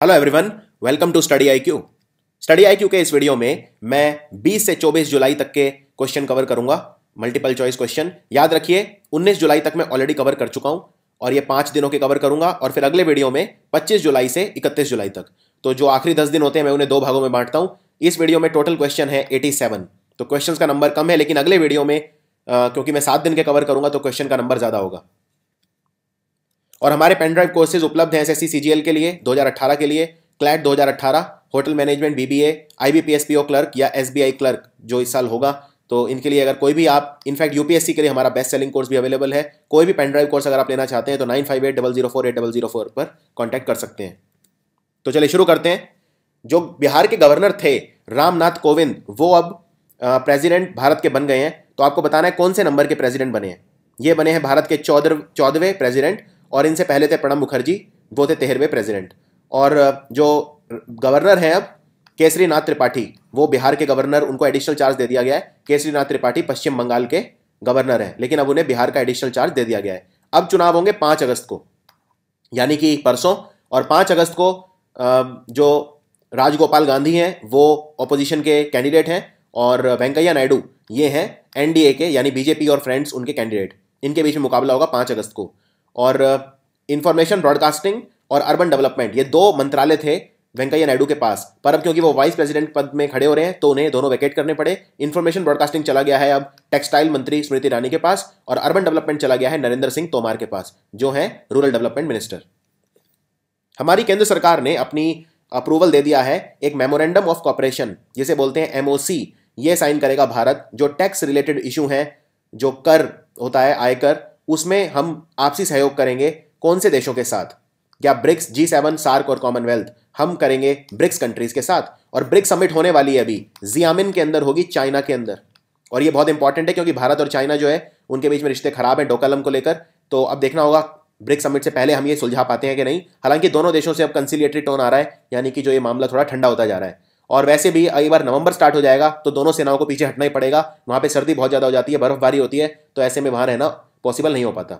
Hello everyone, welcome to study IQ. Study IQ के इस video में मैं 20 से 24 जुलाई तक के क्वेश्चन कवर करूंगा। मल्टीपल चॉइस क्वेश्चन याद रखिए, 19 जुलाई तक मैं ऑलरेडी कवर कर चुका हूं और ये 5 दिनों के कवर करूंगा और फिर अगले वीडियो में 25 जुलाई से 31 जुलाई तक। तो जो आखिरी 10 दिन होते हैं मैं उन्हें 2 भागों में बांटता हूं। इस वीडियो में टोटल क्वेश्चन है 87। तो क्वेश्चन का नंबर कम है, लेकिन अगले वीडियो में क्योंकि मैं 7 दिन के कवर करूंगा तो क्वेश्चन का नंबर ज्यादा होगा। और हमारे पेन ड्राइव कोर्सेज उपलब्ध हैं एसएससी सीजीएल के लिए 2018 के लिए, CLAT 2018, hotel management BBA, IBPS PO clerk या एसबीआई क्लर्क जो इस साल होगा। तो इनके लिए अगर कोई भी आप, इनफैक्ट यूपीएससी के लिए हमारा बेस्ट सेलिंग कोर्स भी अवेलेबल है। कोई भी पेन ड्राइव कोर्स अगर आप लेना चाहते हैं तो 9580048004 पर कॉन्टैक्ट कर सकते हैं। तो चलिए शुरू करते हैं। जो बिहार के गवर्नर थे रामनाथ कोविंद, वो अब प्रेसिडेंट भारत के बन गए हैं। तो आपको बताना है कौन से नंबर के प्रेसिडेंट बने हैं। ये बने हैं भारत के 14वें प्रेसिडेंट और इनसे पहले थे प्रणब मुखर्जी, वो थे 13वें प्रेसिडेंट। और जो गवर्नर हैं अब केसरीनाथ त्रिपाठी, वो बिहार के गवर्नर, उनको एडिशनल चार्ज दे दिया गया है। केसरीनाथ त्रिपाठी पश्चिम बंगाल के गवर्नर हैं, लेकिन अब उन्हें बिहार का एडिशनल चार्ज दे दिया गया है। अब चुनाव होंगे 5 अगस्त को, यानी कि परसों। और 5 अगस्त को जो राजगोपाल गांधी हैं वो ऑपोजिशन के कैंडिडेट हैं और वेंकैया नायडू ये हैं एनडीए के, यानी बीजेपी और फ्रेंड्स उनके कैंडिडेट। इनके बीच में मुकाबला होगा 5 अगस्त को। और इंफॉर्मेशन ब्रॉडकास्टिंग और अर्बन डेवलपमेंट, ये 2 मंत्रालय थे वेंकैया नायडू के पास, पर अब क्योंकि वो वाइस प्रेसिडेंट पद में खड़े हो रहे हैं तो उन्हें दोनों वैकेट करने पड़े। इंफॉर्मेशन ब्रॉडकास्टिंग चला गया है अब टेक्सटाइल मंत्री स्मृति ईरानी के पास और अर्बन डेवलपमेंट चला गया है नरेंद्र सिंह तोमर के पास, जो है रूरल डेवलपमेंट मिनिस्टर। हमारी केंद्र सरकार ने अपनी अप्रूवल दे दिया है एक मेमोरेंडम ऑफ कॉपरेशन, जिसे बोलते हैं एमओसी। ये साइन करेगा भारत। जो टैक्स रिलेटेड इशू हैं, जो कर होता है आयकर, उसमें हम आपसी सहयोग करेंगे। कौन से देशों के साथ? क्या ब्रिक्स, G7, सार्क और कॉमनवेल्थ, हम करेंगे ब्रिक्स कंट्रीज के साथ। और ब्रिक्स समिट होने वाली है अभी जियामिन के अंदर होगी, चाइना के अंदर। और ये बहुत इंपॉर्टेंट है क्योंकि भारत और चाइना जो है उनके बीच में रिश्ते खराब हैं डोकलम को लेकर। तो अब देखना होगा ब्रिक्स समिट से पहले हम ये सुलझा पाते हैं कि नहीं। हालांकि दोनों देशों से अब कंसिलिएटरी टोन आ रहा है, यानी कि जो ये मामला थोड़ा ठंडा होता जा रहा है। और वैसे भी एक बार नवंबर स्टार्ट हो जाएगा तो दोनों सेनाओं को पीछे हटना ही पड़ेगा। वहां पे सर्दी बहुत ज्यादा हो जाती है, बर्फबारी होती है, तो ऐसे में वहां रहना पॉसिबल नहीं हो पाता।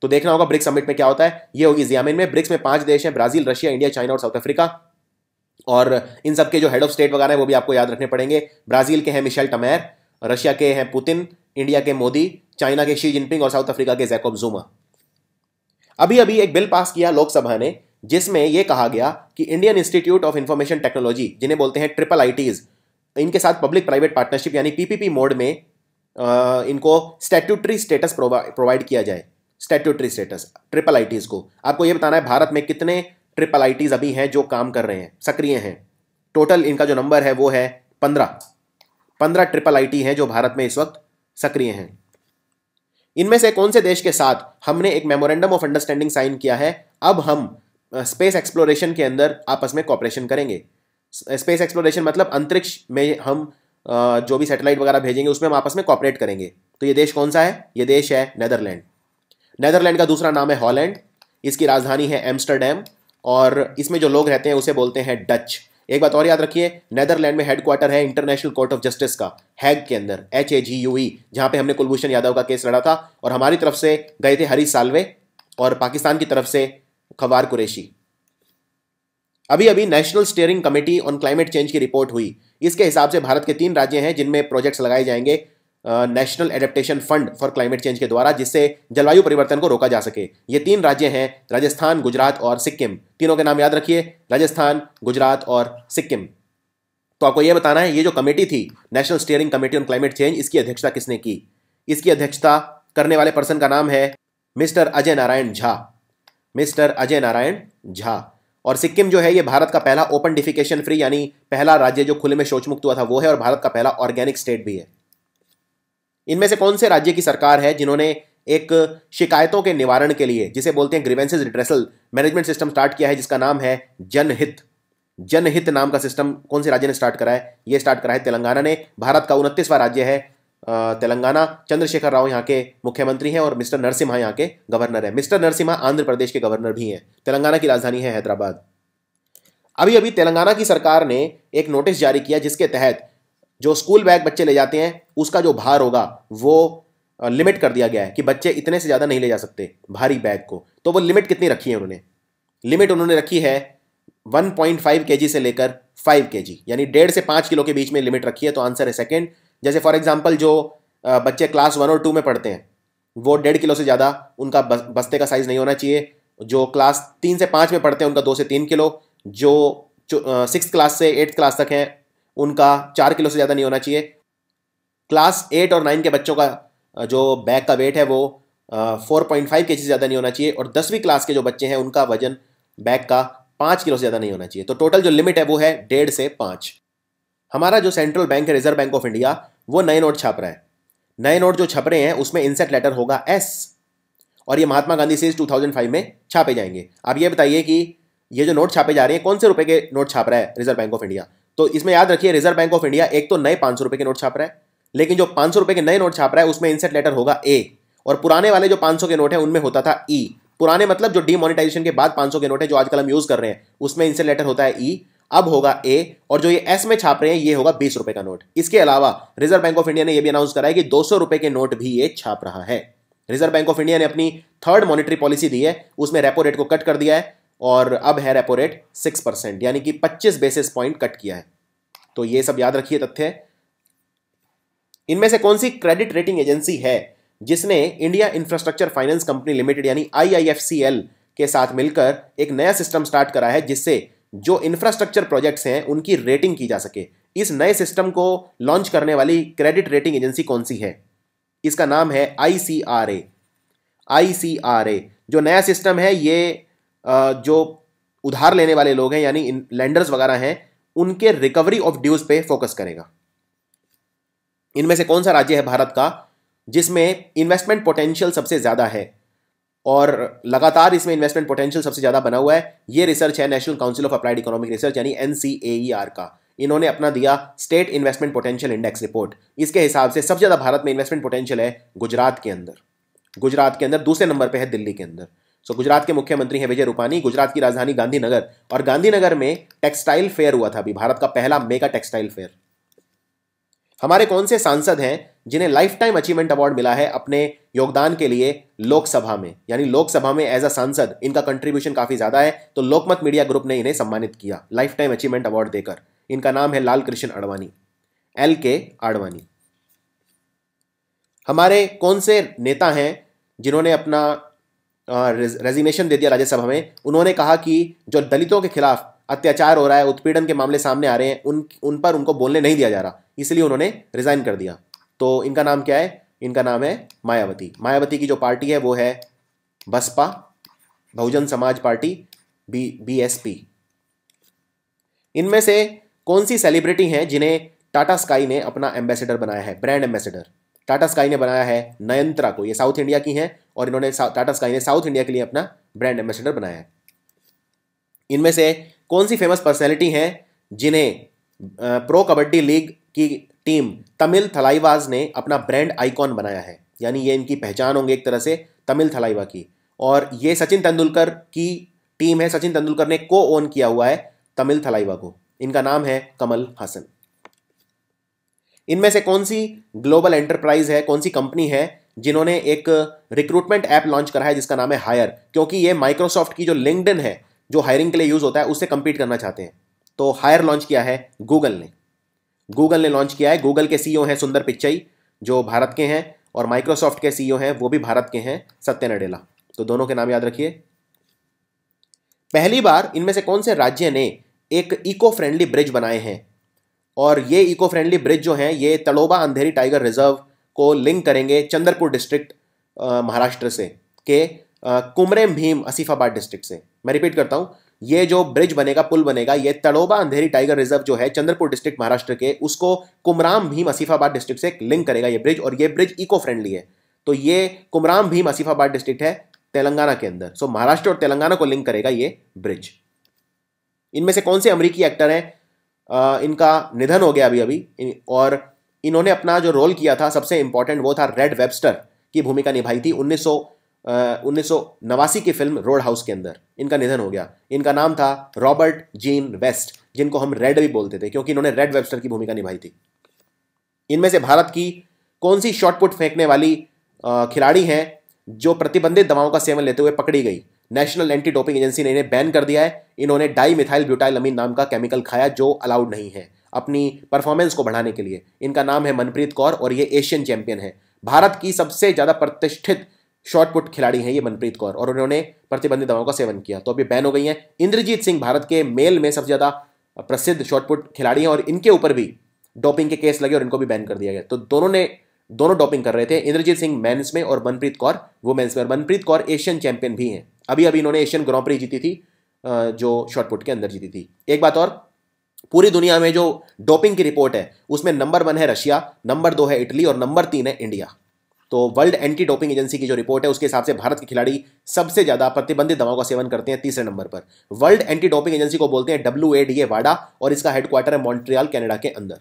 तो देखना होगा ब्रिक्स समिट में क्या होता है। ये होगी जियामिन में। ब्रिक्स में 5 देश हैं, ब्राजील, रशिया, इंडिया, चाइना और साउथ अफ्रीका। और इन सब के जो हेड ऑफ स्टेट वगैरह है वो भी आपको याद रखने पड़ेंगे। ब्राजील के हैं मिशेल टमैर, रशिया के हैं पुतिन, इंडिया के मोदी, चाइना के शी जिनपिंग और साउथ अफ्रीका के जैकब जुमा। अभी अभी एक बिल पास किया लोकसभा ने, जिसमें यह कहा गया कि Indian institute of information technology, जिन्हें बोलते हैं ट्रिपल आईटीज, इनके साथ पब्लिक प्राइवेट पार्टनरशिप यानी पीपीपी मोड में इनको स्टैट्यूटरी स्टेटस प्रोवाइड किया जाए। स्टैट्यूटरी स्टेटस ट्रिपल आईटीज को। आपको यह बताना है भारत में कितने ट्रिपल आईटीज अभी हैं जो काम कर रहे हैं, सक्रिय हैं। टोटल इनका जो नंबर है वो है 15 ट्रिपल आईटी हैं जो भारत में इस वक्त सक्रिय हैं। इनमें से कौन से देश के साथ हमने एक मेमोरेंडम ऑफ अंडरस्टैंडिंग साइन किया है? अब हम स्पेस एक्सप्लोरेशन के अंदर आपस में कॉपरेशन करेंगे। स्पेस एक्सप्लोरेशन मतलब अंतरिक्ष में हम जो भी सैटेलाइट वगैरह भेजेंगे उसमें हम आपस में कॉपरेट करेंगे। तो ये देश कौन सा है? ये देश है नेदरलैंड। नेदरलैंड का दूसरा नाम है हॉलैंड। इसकी राजधानी है एम्स्टर्डम और इसमें जो लोग रहते हैं उसे बोलते हैं डच। एक बात और याद रखिए, नेदरलैंड में हेडक्वार्टर है इंटरनेशनल कोर्ट ऑफ जस्टिस का, हैग के अंदर, HAGUE, जहां पे हमने कुलभूषण यादव का केस लड़ा था। और हमारी तरफ से गए थे हरीश साल्वे और पाकिस्तान की तरफ से खवार कुरैशी। अभी अभी national steering committee on climate change की रिपोर्ट हुई। इसके हिसाब से भारत के 3 राज्य हैं जिनमें प्रोजेक्ट्स लगाए जाएंगे national adaptation fund for climate change के द्वारा, जिससे जलवायु परिवर्तन को रोका जा सके। ये 3 राज्य हैं, राजस्थान, गुजरात और सिक्किम। तीनों के नाम याद रखिए, राजस्थान, गुजरात और सिक्किम। तो आपको यह बताना है, ये जो कमेटी थी national steering committee on climate change, इसकी अध्यक्षता किसने की? इसकी अध्यक्षता करने वाले पर्सन का नाम है मिस्टर अजय नारायण झा। मिस्टर अजय नारायण झा। और सिक्किम जो है ये भारत का पहला ओपन डिफिकेशन फ्री, यानी पहला राज्य जो खुले में शौच मुक्त हुआ था वो है, और भारत का पहला ऑर्गेनिक स्टेट भी है। इनमें से कौन से राज्य की सरकार है जिन्होंने एक शिकायतों के निवारण के लिए, जिसे बोलते हैं grievances redressal management system start किया है, जिसका नाम है जनहित। जनहित नाम का सिस्टम कौन से राज्य ने स्टार्ट करा है? ये स्टार्ट करा है तेलंगाना ने। भारत का 29वां राज्य है तेलंगाना। चंद्रशेखर राव यहाँ के मुख्यमंत्री हैं और मिस्टर नरसिम्हा यहाँ के गवर्नर है। मिस्टर नरसिम्हा आंध्र प्रदेश के गवर्नर भी हैं। तेलंगाना की राजधानी है हैदराबाद। अभी अभी तेलंगाना की सरकार ने एक नोटिस जारी किया जिसके तहत जो स्कूल बैग बच्चे ले जाते हैं उसका जो भार होगा वो लिमिट कर दिया गया है कि बच्चे इतने से ज़्यादा नहीं ले जा सकते भारी बैग को। तो वो लिमिट कितनी रखी है उन्होंने? लिमिट उन्होंने रखी है 1.5 kg से लेकर 5 kg, यानी 1.5 से 5 किलो के बीच में लिमिट रखी है, तो आंसर है सेकंड। जैसे फॉर एग्जांपल जो बच्चे क्लास 1 और 2 में पढ़ते हैं वो 1.5 किलो से ज़्यादा उनका बस्ते का साइज़ नहीं होना चाहिए। जो क्लास 3 से 5 में पढ़ते हैं उनका 2 से 3 किलो, जो 6th क्लास से 8th क्लास तक हैं उनका 4 किलो से ज़्यादा नहीं होना चाहिए। क्लास 8 और 9 के बच्चों का जो बैग का वेट है वो 4.5 kg से ज़्यादा नहीं होना चाहिए, और 10वीं क्लास के जो बच्चे हैं उनका वजन बैग का 5 किलो से ज़्यादा नहीं होना चाहिए। तो टोटल जो लिमिट है वो है 1.5 से 5। हमारा जो सेंट्रल बैंक है रिजर्व बैंक ऑफ इंडिया, वो नए नोट छाप रहा है। नए नोट जो छप रहे हैं उसमें इंसेट लेटर होगा एस, और ये महात्मा गांधी से 2005 में छापे जाएंगे। आप ये बताइए कि ये जो नोट छापे जा रहे हैं कौन से रुपए के नोट छाप रहा है रिजर्व बैंक ऑफ इंडिया। तो इसमें याद रखिए रिजर्व बैंक ऑफ इंडिया एक तो नए 500 रुपए के नोट छाप रहा है, लेकिन जो 500 रुपए के नए नोट छाप रहा है उसमें इंसेट लेटर होगा ए, और पुराने वाले जो 500 के नोट है उनमें होता था ई। पुराने मतलब जो डीमोनेटाइजेशन के बाद 500 के नोट है जो आजकल हम यूज कर रहे हैं उसमें इंसेट लेटर होता है ई, अब होगा ए, और जो ये एस में छाप रहे हैं ये होगा 20 रुपए का नोट। इसके अलावा रिजर्व बैंक ऑफ इंडिया ने यह भी अनाउंस करा है कि 200 रुपए के नोट भी ये छाप रहा है। रिजर्व बैंक ऑफ इंडिया ने अपनी थर्ड मॉनेटरी पॉलिसी दी है, उसमें रेपो रेट को कट कर दिया है और अब है रेपो रेट 6%, यानी कि 25 बेसिस पॉइंट कट किया है। तो ये सब याद रखिए तथ्य। इनमें से कौन सी क्रेडिट रेटिंग एजेंसी है जिसने India infrastructure finance company limited यानी IIFCL के साथ मिलकर एक नया सिस्टम स्टार्ट करा है जिससे जो इंफ्रास्ट्रक्चर प्रोजेक्ट्स हैं उनकी रेटिंग की जा सके। इस नए सिस्टम को लॉन्च करने वाली क्रेडिट रेटिंग एजेंसी कौन सी है? इसका नाम है ICRA। ICRA जो नया सिस्टम है ये जो उधार लेने वाले लोग हैं यानी लेंडर्स वगैरह हैं उनके रिकवरी ऑफ ड्यूज पे फोकस करेगा। इनमें से कौन सा राज्य है भारत का जिसमें इन्वेस्टमेंट पोटेंशियल सबसे ज्यादा है और लगातार इसमें इन्वेस्टमेंट पोटेंशियल सबसे ज्यादा बना हुआ है? ये रिसर्च है national council of applied economic research यानी NCAER का। इन्होंने अपना दिया estate investment potential index report. इसके हिसाब से सबसे ज्यादा भारत में इन्वेस्टमेंट पोटेंशियल है गुजरात के अंदर। गुजरात के अंदर दूसरे नंबर पे है दिल्ली के अंदर। सो गुजरात के मुख्यमंत्री हैं विजय रूपानी। गुजरात की राजधानी गांधीनगर, और गांधीनगर में टेक्सटाइल फेयर हुआ था अभी, भारत का पहला मेगा टेक्सटाइल फेयर। हमारे कौन से सांसद हैं जिन्हें लाइफ टाइम अचीवमेंट अवार्ड मिला है अपने योगदान के लिए लोकसभा में, यानी लोकसभा में एज अ सांसद इनका कंट्रीब्यूशन काफी ज्यादा है, तो लोकमत मीडिया ग्रुप ने इन्हें सम्मानित किया लाइफ टाइम अचीवमेंट अवार्ड देकर। इनका नाम है लाल कृष्ण आडवाणी, LK आडवाणी। हमारे कौन से नेता हैं जिन्होंने अपना रेजिग्नेशन दे दिया राज्यसभा में? उन्होंने कहा कि जो दलितों के खिलाफ अत्याचार हो रहा है, उत्पीड़न के मामले सामने आ रहे हैं, उन पर उनको बोलने नहीं दिया जा रहा, इसलिए उन्होंने रिजाइन कर दिया। तो इनका नाम क्या है? इनका नाम है मायावती। मायावती की जो पार्टी है वो है बसपा, बहुजन समाज पार्टी, BSP। इनमें से कौन सी सेलिब्रिटी हैं जिन्हें टाटा स्काई ने अपना एम्बेसडर बनाया है, ब्रांड एम्बेसडर? टाटा स्काई ने बनाया है नयनतारा को। ये साउथ इंडिया की हैं और इन्होंने टाटा स्काई ने साउथ इंडिया के लिए अपना ब्रांड एम्बेसडर बनाया है। इनमें से कौन सी फेमस पर्सनैलिटी हैं जिन्हें प्रो कबड्डी लीग की टीम तमिल थलाइवाज ने अपना ब्रांड आइकॉन बनाया है, यानी ये इनकी पहचान होंगे एक तरह से तमिल थलाइवा की। और ये सचिन तेंदुलकर की टीम है, सचिन तेंदुलकर ने को ओन किया हुआ है तमिल थलाइवा को। इनका नाम है कमल हासन। इनमें से कौन सी ग्लोबल एंटरप्राइज है, कौन सी कंपनी है जिन्होंने एक रिक्रूटमेंट ऐप लॉन्च करा है जिसका नाम है हायर, क्योंकि ये माइक्रोसॉफ्ट की जो लिंक्डइन है जो हायरिंग के लिए यूज होता है उससे कंपीट करना चाहते हैं। तो हायर लॉन्च किया है गूगल ने लॉन्च किया है। गूगल के CEO हैं सुंदर पिच्चई जो भारत के हैं, और माइक्रोसॉफ्ट के CEO हैं वो भी भारत के हैं, सत्य नडेला। तो दोनों के नाम याद रखिए। पहली बार इनमें से कौन से राज्य ने एक इको फ्रेंडली ब्रिज बनाए हैं? और ये इको फ्रेंडली ब्रिज जो हैं ये तड़ोबा अंधेरी टाइगर रिजर्व को लिंक करेंगे चंद्रपुर डिस्ट्रिक्ट महाराष्ट्र से के कुमरेम भीम आसिफाबाद डिस्ट्रिक्ट से। मैं रिपीट करता हूं, ये जो ब्रिज बनेगा, पुल बनेगा, ये तड़ोबा अंधेरी टाइगर रिजर्व जो है चंद्रपुर डिस्ट्रिक्ट महाराष्ट्र के, उसको कुमराम भीम आसिफाबाद डिस्ट्रिक्ट से लिंक करेगा ये ब्रिज, और ये ब्रिज इको फ्रेंडली है। तो ये कुमराम भीम आसिफाबाद डिस्ट्रिक्ट है तेलंगाना के अंदर। सो महाराष्ट्र और तेलंगाना को लिंक करेगा ये ब्रिज। इनमें से कौन से अमेरिकी एक्टर हैं इनका निधन हो गया अभी और इन्होंने अपना जो रोल किया था सबसे इंपॉर्टेंट वो था रेड वेबस्टर की भूमिका निभाई थी 1989 की फिल्म रोड हाउस के अंदर। इनका निधन हो गया। इनका नाम था रॉबर्ट जीन वेस्ट, जिनको हम रेड भी बोलते थे क्योंकि इन्होंने रेड वेबस्टर की भूमिका निभाई थी। इनमें से भारत की कौन सी शॉटपुट फेंकने वाली खिलाड़ी हैं जो प्रतिबंधित दवाओं का सेवन लेते हुए पकड़ी गई? नेशनल एंटी डोपिंग एजेंसी ने इन्हें बैन कर दिया है। इन्होंने डाई मिथाइल ब्यूटाइलअमीन नाम का केमिकल खाया जो अलाउड नहीं है अपनी परफॉर्मेंस को बढ़ाने के लिए। इनका नाम है मनप्रीत कौर और ये एशियन चैंपियन है। भारत की सबसे ज्यादा प्रतिष्ठित शॉटपुट खिलाड़ी हैं ये मनप्रीत कौर, और उन्होंने प्रतिबंधित दवाओं का सेवन किया तो अभी बैन हो गई हैं। इंद्रजीत सिंह भारत के मेल में सबसे ज्यादा प्रसिद्ध शॉटपुट खिलाड़ी हैं और इनके ऊपर भी डोपिंग के केस लगे और इनको भी बैन कर दिया गया। तो दोनों डोपिंग कर रहे थे, इंद्रजीत सिंह मेंस में और मनप्रीत कौर वुमेन्स में। और मनप्रीत कौर एशियन चैंपियन भी हैं। अभी इन्होंने एशियन ग्रां प्री जीती थी, जो शॉटपुट के अंदर जीती थी। एक बात और, पूरी दुनिया में जो डोपिंग की रिपोर्ट है उसमें नंबर 1 है रशिया, नंबर 2 है इटली और नंबर 3 है इंडिया। तो वर्ल्ड एंटी डोपिंग एजेंसी की जो रिपोर्ट है उसके हिसाब से भारत के खिलाड़ी सबसे ज्यादा प्रतिबंधित दवाओं का सेवन करते हैं, तीसरे नंबर पर। वर्ल्ड एंटी डोपिंग एजेंसी को बोलते हैं WADA वाडा, और इसका हेडक्वार्टर है मॉन्ट्रियल कनाडा के अंदर।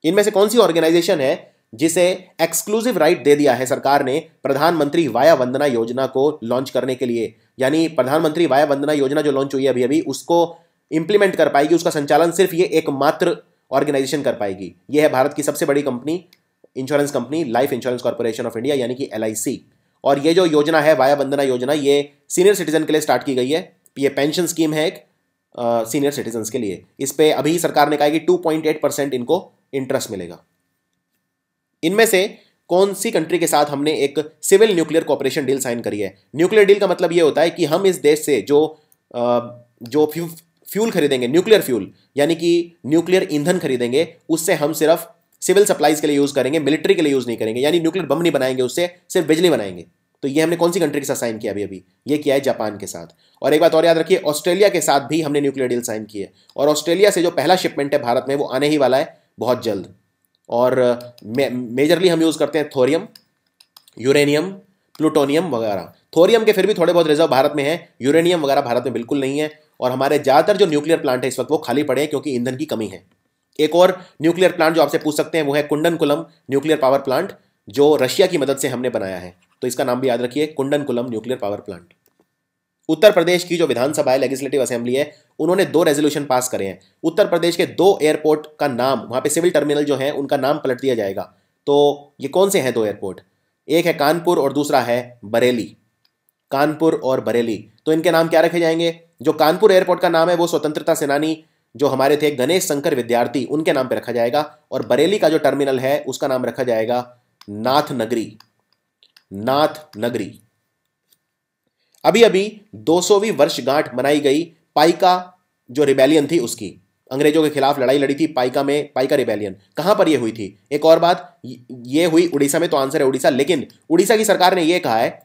इनमें से कौन सी ऑर्गेनाइजेशन है जिसे एक्सक्लूसिव राइट दे दिया है सरकार ने प्रधानमंत्री वाया वंदना योजना को लॉन्च करने के लिए? यानी प्रधानमंत्री वाया वंदना योजना जो लॉन्च हुई है अभी उसको इंप्लीमेंट कर पाएगी, उसका संचालन सिर्फ ये एकमात्र ऑर्गेनाइजेशन कर पाएगी। ये है भारत की सबसे बड़ी company, insurance company life insurance corporation of India यानी कि LIC। और ये जो योजना है वाया वंदना योजना, ये सीनियर सिटीजन के लिए स्टार्ट की गई है। ये पेंशन स्कीम है एक सीनियर सिटीजन के लिए। इस पे अभी सरकार ने कहा कि 2.8% इनको इंटरेस्ट मिलेगा। इनमें से कौन सी कंट्री के साथ हमने एक civil nuclear corporation deal sign करी है? न्यूक्लियर डील का मतलब यह होता है कि हम इस देश से जो फ्यूल खरीदेंगे, न्यूक्लियर फ्यूल यानी कि न्यूक्लियर ईंधन खरीदेंगे, उससे हम सिर्फ सिविल सप्लाईज के लिए यूज करेंगे, मिलिट्री के लिए यूज नहीं करेंगे। यानी न्यूक्लियर बम नहीं बनाएंगे, उससे सिर्फ बिजली बनाएंगे। तो ये हमने कौन सी कंट्री के साथ साइन किया? अभी ये किया है जापान के साथ। और एक बात और याद रखिए, ऑस्ट्रेलिया के साथ भी हमने न्यूक्लियर डील साइन की है। और ऑस्ट्रेलिया से जो पहला शिपमेंट है भारत में वो आने ही वाला है बहुत जल्द। और मेजरली हम यूज करते हैं थोरियम, यूरेनियम, प्लूटोनियम वगैरह। थोरियम के फिर भी थोड़े बहुत रिजर्व भारत में है, यूरेनियम वगैरह भारत में बिल्कुल नहीं है। और हमारे ज्यादातर जो न्यूक्लियर प्लांट है इस वक्त वो खाली पड़े हैं क्योंकि ईंधन की कमी है। एक और न्यूक्लियर प्लांट जो आपसे पूछ सकते हैं वो है कुंडनकुलम न्यूक्लियर पावर प्लांट, जो रशिया की मदद से हमने बनाया है। तो इसका नाम भी याद रखिए, कुंडनकुलम nuclear power plant. Uttar Pradesh की जो विधानसभा है, लेजिस्लेटिव असेंबली है, उन्होंने 2 रेजोल्यूशन पास करे हैं। उत्तर प्रदेश के 2 एयरपोर्ट का नाम, वहां पे सिविल टर्मिनल जो है उनका नाम पलट दिया जाएगा। तो ये कौन से हैं 2 एयरपोर्ट? एक है कानपुर और दूसरा है बरेली। कानपुर और बरेली, तो इनके नाम क्या रखे जाएंगे? जो कानपुर एयरपोर्ट का नाम है वो स्वतंत्रता सेनानी जो हमारे थे गणेश शंकर विद्यार्थी, उनके नाम पे रखा जाएगा। और बरेली का जो टर्मिनल है उसका नाम रखा जाएगा नाथ नगरी। नाथ नगरी। अभी 200वीं वर्षगांठ मनाई गई पाइका जो रिबेलियन थी उसकी। अंग्रेजों के खिलाफ लड़ाई लड़ी थी पाइका में, पाइका रिबेलियन। कहां पर यह हुई थी? एक और बात, ये हुई उड़ीसा में, तो आंसर है उड़ीसा। लेकिन उड़ीसा की सरकार ने यह कहा है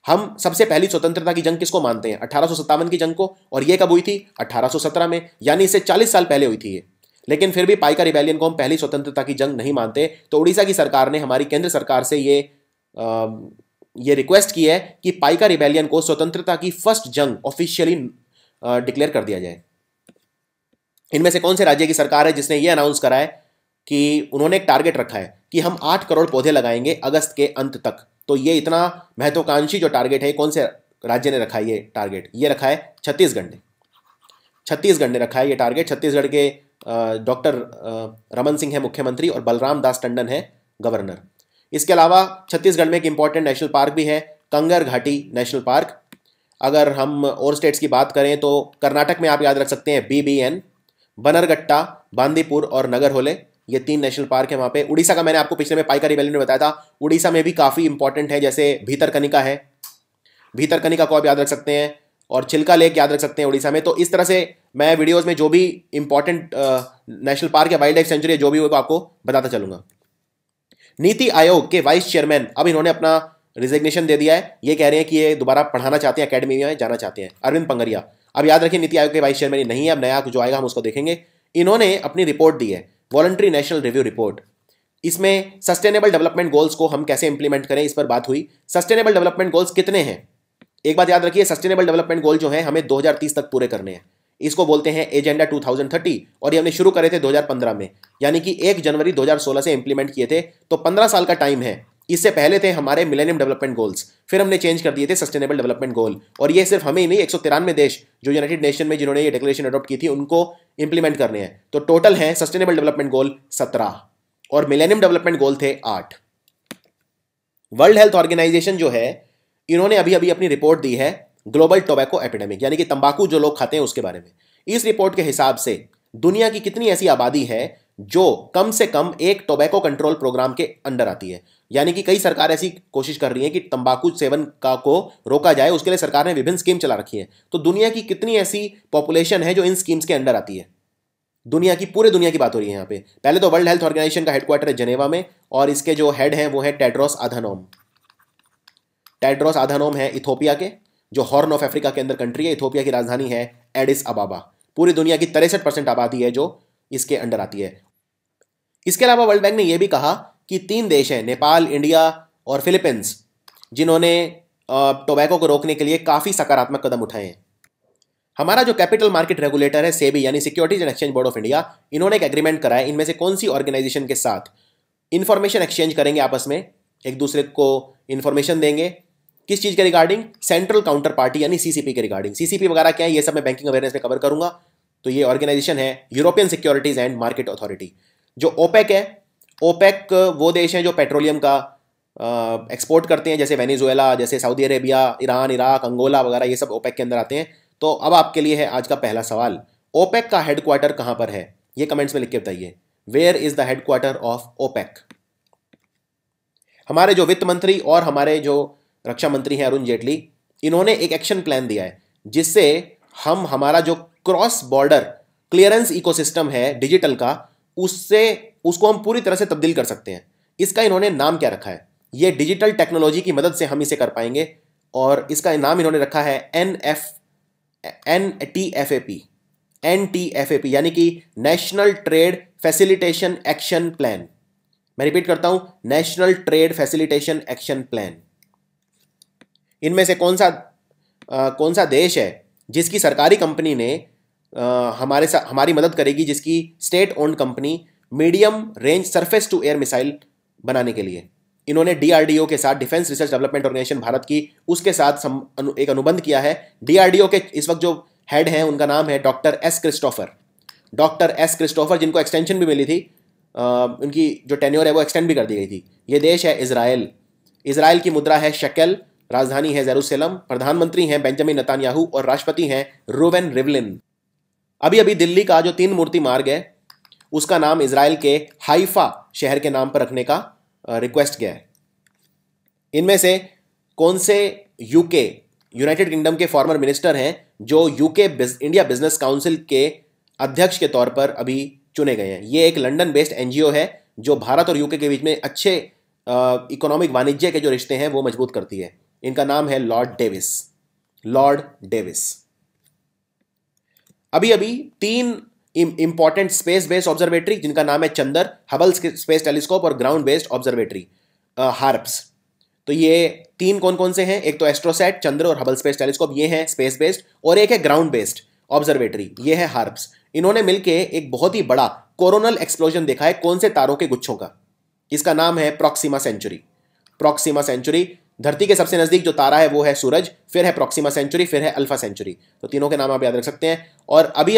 हम सबसे पहली स्वतंत्रता की जंग किसको मानते हैं? 1857 की जंग को। और ये कब हुई थी? 1817 में, यानी इससे 40 साल पहले हुई थी ये। लेकिन फिर भी पाइका रिबेलियन को हम पहली स्वतंत्रता की जंग नहीं मानते। तो उड़ीसा की सरकार ने हमारी केंद्र सरकार से ये रिक्वेस्ट की है कि पाइका रिबेलियन को स्वतंत्रता की फर्स्ट जंग ऑफिशियली डिक्लेयर कर दिया जाए। इनमें से कौन से राज्य की सरकार है जिसने ये अनाउंस करा है कि उन्होंने एक टारगेट रखा है कि हम 8 करोड़ पौधे लगाएंगे अगस्त के अंत तक? तो ये इतना महत्वाकांक्षी जो टारगेट है, कौन से राज्य ने रखा है ये टारगेट? ये रखा है छत्तीसगढ़ ने। छत्तीसगढ़ ने रखा है ये टारगेट। छत्तीसगढ़ के डॉक्टर रमन सिंह है मुख्यमंत्री और बलराम दास टंडन है गवर्नर। इसके अलावा छत्तीसगढ़ में एक इंपॉर्टेंट नेशनल पार्क भी है, कंगर घाटी नेशनल पार्क। अगर हम और स्टेट्स की बात करें तो कर्नाटक में आप याद रख सकते हैं BBN, बनरगट्टा, बांदीपुर और नगरहोले। ये 3 नेशनल पार्क है वहाँ पे। उड़ीसा का मैंने आपको पिछले में पाइका रिबेलियन में बताया था, उड़ीसा में भी काफ़ी इंपॉर्टेंट है, जैसे भीतरकनिका है, भीतरकनिका को आप याद रख सकते हैं, और चिल्का लेक याद रख सकते हैं उड़ीसा में। तो इस तरह से मैं वीडियोज़ में जो भी इंपॉर्टेंट नेशनल पार्क या वाइल्ड लाइफ सेंचुरी जो भी होगा आपको बताता चलूंगा। नीति आयोग के वाइस चेयरमैन अब इन्होंने अपना रिजिग्नेशन दे दिया है। ये कह रहे हैं कि ये दोबारा पढ़ाना चाहते हैं, अकेडमी में जाना चाहते हैं। अरविंद पंगरिया। अब याद रखिए नीति आयोग के वाइस चेयरमैन नहीं है, अब नया जो आएगा हम उसको देखेंगे। इन्होंने अपनी रिपोर्ट दी है, वॉलंटरी नेशनल रिव्यू रिपोर्ट। इसमें सस्टेनेबल डेवलपमेंट गोल्स को हम कैसे इंप्लीमेंट करें इस पर बात हुई। सस्टेनेबल डेवलपमेंट गोल्स कितने हैं? एक बात याद रखिए, सस्टेनेबल डेवलपमेंट गोल जो है हमें 2030 तक पूरे करने हैं। इसको बोलते हैं एजेंडा 2030, और ये हमने शुरू करे थे 2015 में, यानी कि 1 जनवरी 2016 से इंप्लीमेंट किए थे। तो 15 साल का टाइम है। इससे पहले थे हमारे मिलेनियम डेवलपमेंट गोल्स, फिर हमने चेंज कर दिए थे सस्टेनेबल डेवलपमेंट गोल। और ये सिर्फ हमें ही नहीं, 193 देश जो यूनाइटेड नेशन में जिन्होंने ये डिक्लेरेशन अडॉप्ट की थी उनको इंप्लीमेंट करने हैं। तो टोटल है सस्टेनेबल डेवलपमेंट गोल 17 और मिलेनियम डेवलपमेंट गोल थे 8। वर्ल्ड हेल्थ ऑर्गेनाइजेशन जो है, इन्होंने अभी अभी अपनी रिपोर्ट दी है ग्लोबल टोबैको एपिडेमिक, यानी कि तंबाकू जो लोग खाते हैं उसके बारे में। इस रिपोर्ट के हिसाब से दुनिया की कितनी ऐसी आबादी है जो कम से कम एक टोबैको कंट्रोल प्रोग्राम के अंडर आती है, यानी कि कई सरकार ऐसी कोशिश कर रही है कि तंबाकू सेवन का को रोका जाए, उसके लिए सरकार ने विभिन्न स्कीम चला रखी है। तो दुनिया की कितनी ऐसी पॉपुलेशन है जो इन स्कीम्स के अंडर आती है? दुनिया की, पूरे दुनिया की बात हो रही है यहाँ पे। पहले तो वर्ल्ड हेल्थ ऑर्गेनाइजेशन का हेडक्वार्टर है जेनेवा में, और इसके जो हेड हैं वो है टेड्रोस अधानोम। टेड्रोस अधानोम है इथोपिया के, जो हॉर्न ऑफ अफ्रीका के अंदर कंट्री है। इथोपिया की राजधानी है एडिस अबाबा। पूरी दुनिया की 63% आबादी है जो इसके अंडर आती है। इसके अलावा वर्ल्ड बैंक ने यह भी कहा कि 3 देश हैं, नेपाल, इंडिया और फिलीपींस, जिन्होंने टोबैको को रोकने के लिए काफ़ी सकारात्मक कदम उठाए हैं। हमारा जो कैपिटल मार्केट रेगुलेटर है सेबी, यानी securities and exchange board of India, इन्होंने एक एग्रीमेंट करा है। इनमें से कौन सी ऑर्गेनाइजेशन के साथ इंफॉर्मेशन एक्सचेंज करेंगे, आपस में एक दूसरे को इंफॉर्मेशन देंगे, किस चीज़ के रिगार्डिंग? सेंट्रल काउंटर पार्टी यानी सीसीपी के रिगार्डिंग। सीसीपी वगैरह क्या है, ये सब मैं बैंकिंग अवेयरनेस में कवर करूंगा। तो ये ऑर्गेनाइजेशन है European securities and market authority. जो ओपेक है, ओपेक वो देश हैं जो पेट्रोलियम का एक्सपोर्ट करते हैं, जैसे वेनेजुएला, जैसे Saudi Arabia, Iran, Iraq, Angola वगैरह, ये सब ओपेक के अंदर आते हैं। तो अब आपके लिए है आज का पहला सवाल, ओपेक का हेडक्वार्टर कहां पर है? ये कमेंट्स में लिख के बताइए, where is the headquarter of OPEC. हमारे जो वित्त मंत्री और हमारे जो रक्षा मंत्री हैं अरुण जेटली, इन्होंने एक एक्शन प्लान दिया है जिससे हम हमारा जो क्रॉस बॉर्डर क्लियरेंस इकोसिस्टम है डिजिटल का, उसको हम पूरी तरह से तब्दील कर सकते हैं। इसका इन्होंने नाम क्या रखा है? ये डिजिटल टेक्नोलॉजी की मदद से हम इसे कर पाएंगे, और इसका नाम इन्होंने रखा है NTFAP, यानी कि national trade facilitation action plan. मैं रिपीट करता हूं, national trade facilitation action plan. इनमें से कौन सा देश है जिसकी सरकारी कंपनी ने हमारी मदद करेगी, जिसकी state owned company medium range surface to air missile बनाने के लिए इन्होंने डीआरडीओ के साथ, defence research development organisation Bharat की, उसके साथ एक अनुबंध किया है। डीआरडीओ के इस वक्त जो हेड हैं उनका नाम है डॉक्टर एस क्रिस्टोफर, जिनको एक्सटेंशन भी मिली थी, उनकी जो टेन्योर है वो एक्सटेंड भी कर दी गई थी। ये देश है इजराइल की मुद्रा है शेकेल, राजधानी है जेरूसलम, प्रधानमंत्री हैं बेंजामिन नेतन्याहू और राष्ट्रपति हैं रूवेन रिवलिन। अभी अभी दिल्ली का जो 3 मूर्ति मार्ग है उसका नाम इजराइल के हाइफा शहर के नाम पर रखने का रिक्वेस्ट किया है। इनमें से कौन से यूनाइटेड किंगडम के फॉर्मर मिनिस्टर हैं जो इंडिया बिजनेस काउंसिल के अध्यक्ष के तौर पर अभी चुने गए हैं? ये एक लंदन बेस्ड एनजीओ है जो भारत और यूके के बीच में अच्छे इकोनॉमिक वाणिज्य के जो रिश्ते हैं वो मजबूत करती है। इनका नाम है लॉर्ड डेविस। अभी 3 इंपॉर्टेंट स्पेस बेस्ड ऑब्जर्वेटरी, जिनका नाम है चंद्र, हबल स्पेस टेलीस्कोप और ग्राउंड बेस्ड ऑब्जर्वेटरी हार्प्स। तो ये 3 कौन कौन से हैं? एक तो एस्ट्रोसैट, चंद्र और हबल स्पेस टेलीस्कोप, ये है स्पेस बेस्ड, और एक है ग्राउंड बेस्ड ऑब्जर्वेटरी, ये है हार्प्स। इन्होंने मिलकर एक बहुत ही बड़ा कोरोनल एक्सप्लोजन देखा है। कौन से तारों के गुच्छों का? इसका नाम है प्रॉक्सिमा सेंचुरी। धरती के सबसे नजदीक जो तारा है वो है सूरज, फिर है प्रॉक्सिमा सेंचुरी, फिर है अल्फा सेंचुरी। तो तीनों के नाम आप याद रख सकते हैं। और अभी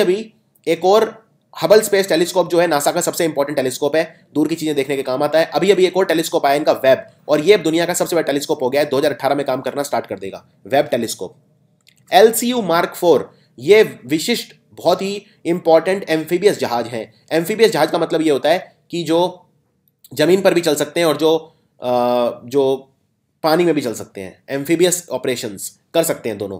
एक और हबल स्पेस टेलीस्कोप जो है नासा का सबसे इंपॉर्टेंट टेलीस्कोप है, दूर की चीजें देखने के काम आता है। अभी एक और टेलीस्कोप आया इनका, वेब, और ये दुनिया का सबसे बड़ा टेलीस्कोप हो गया है, 2018 में काम करना स्टार्ट कर देगा वेब टेलीस्कोप। LCU Mark 4, ये विशिष्ट बहुत ही इंपॉर्टेंट एम्फीबियस जहाज हैं। एम्फीबियस जहाज का मतलब ये होता है कि जो जमीन पर भी चल सकते हैं और जो पानी में भी चल सकते हैं। एम्फीबियस ऑपरेशंस कर सकते हैं दोनों।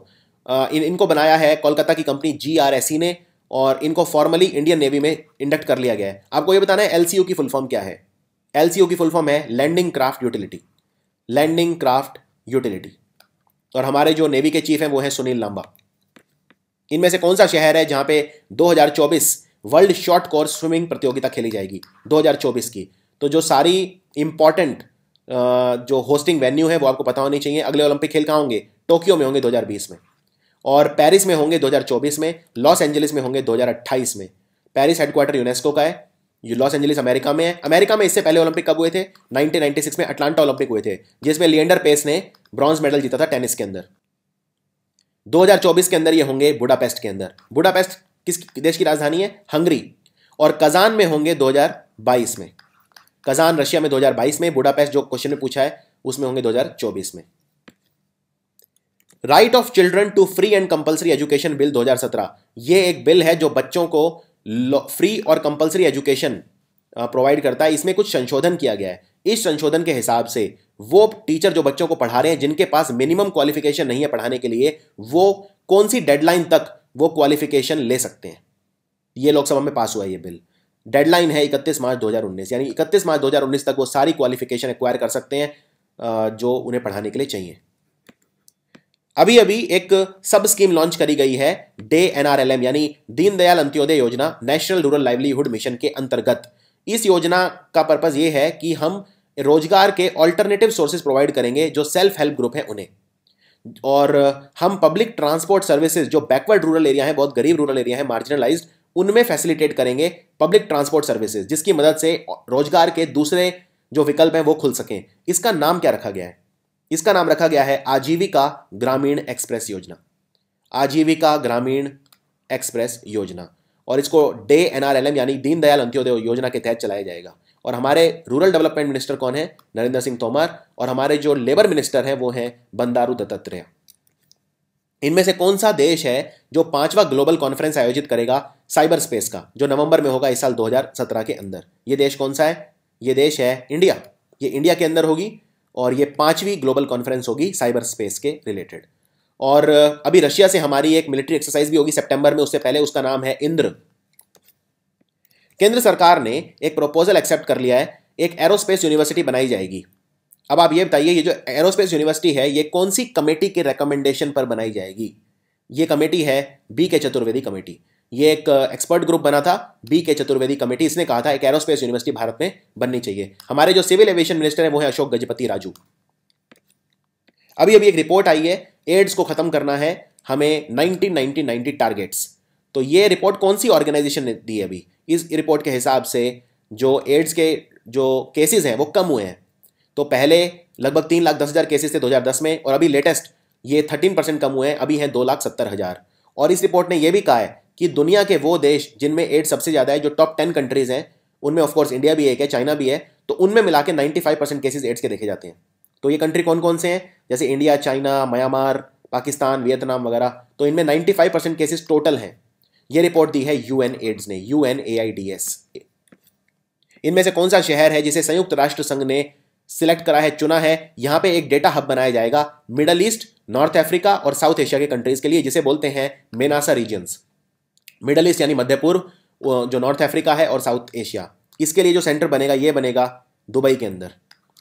इनको बनाया है कोलकाता की कंपनी GRSE ने, और इनको फॉर्मली इंडियन नेवी में इंडक्ट कर लिया गया है। आपको ये बताना है LCU की फुल फॉर्म क्या है। LCU की फुल फॉर्म है लैंडिंग क्राफ्ट यूटिलिटी। और हमारे जो नेवी के चीफ हैं वो हैं सुनील लांबा। इनमें से कौन सा शहर है जहां पे 2024 वर्ल्ड शॉर्ट कोर्स स्विमिंग प्रतियोगिता खेली जाएगी 2024 की? तो जो सारी इंपॉर्टेंट जो होस्टिंग वेन्यू है वो आपको पता होनी चाहिए। अगले ओलंपिक खेल कहाँ होंगे? टोक्यो में होंगे 2020 में, और पेरिस में होंगे 2024 में, लॉस एंजलिस में होंगे 2028 में। पेरिस हेडक्वार्टर यूनेस्को का है, लॉस एंजलिस अमेरिका में है। अमेरिका में इससे पहले ओलंपिक कब हुए थे? 1996 में अटलांटा ओलंपिक हुए थे, जिसमें लिएंडर पेस ने ब्रॉन्ज मेडल जीता था टेनिस के अंदर। 2024 के अंदर ये होंगे बुडापेस्ट के अंदर। बुडापेस्ट किस देश की राजधानी है? हंगरी। और कजान में होंगे 2022 में। कजान रशिया में 2022 में, बुडापेस्ट जो क्वेश्चन में पूछा है उसमें होंगे 2024 में। Right of children to free and compulsory education bill 2017, ये एक बिल है जो बच्चों को फ्री और कंपलसरी एजुकेशन प्रोवाइड करता है। इसमें कुछ संशोधन किया गया है। इस संशोधन के हिसाब से वो टीचर जो बच्चों को पढ़ा रहे हैं जिनके पास मिनिमम क्वालिफिकेशन नहीं है पढ़ाने के लिए, वो कौन सी डेडलाइन तक वो क्वालिफिकेशन ले सकते हैं। ये लोकसभा में पास हुआ है ये बिल। डेडलाइन है 31 मार्च 2019, यानी 31 मार्च 2019 तक वो सारी क्वालिफिकेशन एक्वायर कर सकते हैं जो उन्हें पढ़ाने के लिए चाहिए। अभी अभी एक सब स्कीम लॉन्च करी गई है डे NRLM यानी दीनदयाल अंत्योदय योजना, नेशनल रूरल लाइवलीहुड मिशन के अंतर्गत। इस योजना का पर्पज ये है कि हम रोजगार के ऑल्टरनेटिव सोर्सेज प्रोवाइड करेंगे जो सेल्फ हेल्प ग्रुप है उन्हें, और हम पब्लिक ट्रांसपोर्ट सर्विसेज जो बैकवर्ड रूरल एरिया है, बहुत गरीब रूरल एरिया है, मार्जिनलाइज्ड, उनमें फैसिलिटेट करेंगे पब्लिक ट्रांसपोर्ट सर्विसेज, जिसकी मदद से रोजगार के दूसरे जो विकल्प हैं वो खुल सकें। इसका नाम क्या रखा गया है? इसका नाम रखा गया है आजीविका ग्रामीण एक्सप्रेस योजना। आजीविका ग्रामीण एक्सप्रेस योजना, और इसको डे NRLM यानी दीनदयाल अंत्योदय योजना के तहत चलाया जाएगा। और हमारे रूरल डेवलपमेंट मिनिस्टर कौन है? नरेंद्र सिंह तोमर। और हमारे जो लेबर मिनिस्टर हैं वो हैं बंदारू दत्तात्रेय। इनमें से कौन सा देश है जो 5वां ग्लोबल कॉन्फ्रेंस आयोजित करेगा साइबर स्पेस का, जो नवंबर में होगा इस साल 2017 के अंदर? ये देश कौन सा है? ये देश है इंडिया। ये इंडिया के अंदर होगी और ये 5वीं ग्लोबल कॉन्फ्रेंस होगी साइबर स्पेस के रिलेटेड। और अभी रशिया से हमारी एक मिलिट्री एक्सरसाइज भी होगी सितंबर में, उससे पहले, उसका नाम है इंद्र। केंद्र सरकार ने एक प्रपोजल एक्सेप्ट कर लिया है, एक एरोस्पेस यूनिवर्सिटी बनाई जाएगी। अब आप ये बताइए, ये जो एरोस्पेस यूनिवर्सिटी है ये कौन सी कमेटी के रिकमेंडेशन पर बनाई जाएगी? ये कमेटी है BK चतुर्वेदी कमेटी। ये एक एक्सपर्ट ग्रुप बना था, BK चतुर्वेदी कमेटी। इसने कहा था एक एरोस्पेस यूनिवर्सिटी भारत में बननी चाहिए। हमारे जो सिविल एविएशन मिनिस्टर है वो है अशोक गजपति राजू। अभी अभी एक रिपोर्ट आई है, एड्स को खत्म करना है हमें 90-90-90 टारगेट्स। तो ये रिपोर्ट कौन सी ऑर्गेनाइजेशन ने दी है? अभी इस रिपोर्ट के हिसाब से जो एड्स के जो केसेस हैं वो कम हुए हैं। तो पहले लगभग 3,10,000 केसेस थे 2010 में, और अभी लेटेस्ट ये 13% कम हुए हैं, अभी हैं 2,70,000। और इस रिपोर्ट ने यह भी कहा है कि दुनिया के वो देश जिनमें एड्स सबसे ज़्यादा है, जो टॉप 10 कंट्रीज़ हैं, उनमें ऑफकोर्स इंडिया भी एक है, चाइना भी है, तो उनमें मिला के 95% केसेस एड्स के देखे जाते हैं। तो ये कंट्री कौन कौन से हैं? जैसे India, China, Myanmar, Pakistan, Vietnam वगैरह। तो इनमें 95% केसेस टोटल हैं। ये रिपोर्ट दी है UN एड्स ने, UNAIDS। इनमें से कौन सा शहर है जिसे संयुक्त राष्ट्र संघ ने सिलेक्ट करा है, चुना है? यहां पे एक डेटा हब बनाया जाएगा मिडल ईस्ट, नॉर्थ अफ्रीका और साउथ एशिया के कंट्रीज के लिए, जिसे बोलते हैं मेनासा रीजन्स। मिडल ईस्ट यानी मध्य पूर्व, जो नॉर्थ अफ्रीका है, और साउथ एशिया। इसके लिए जो सेंटर बनेगा ये बनेगा दुबई के अंदर।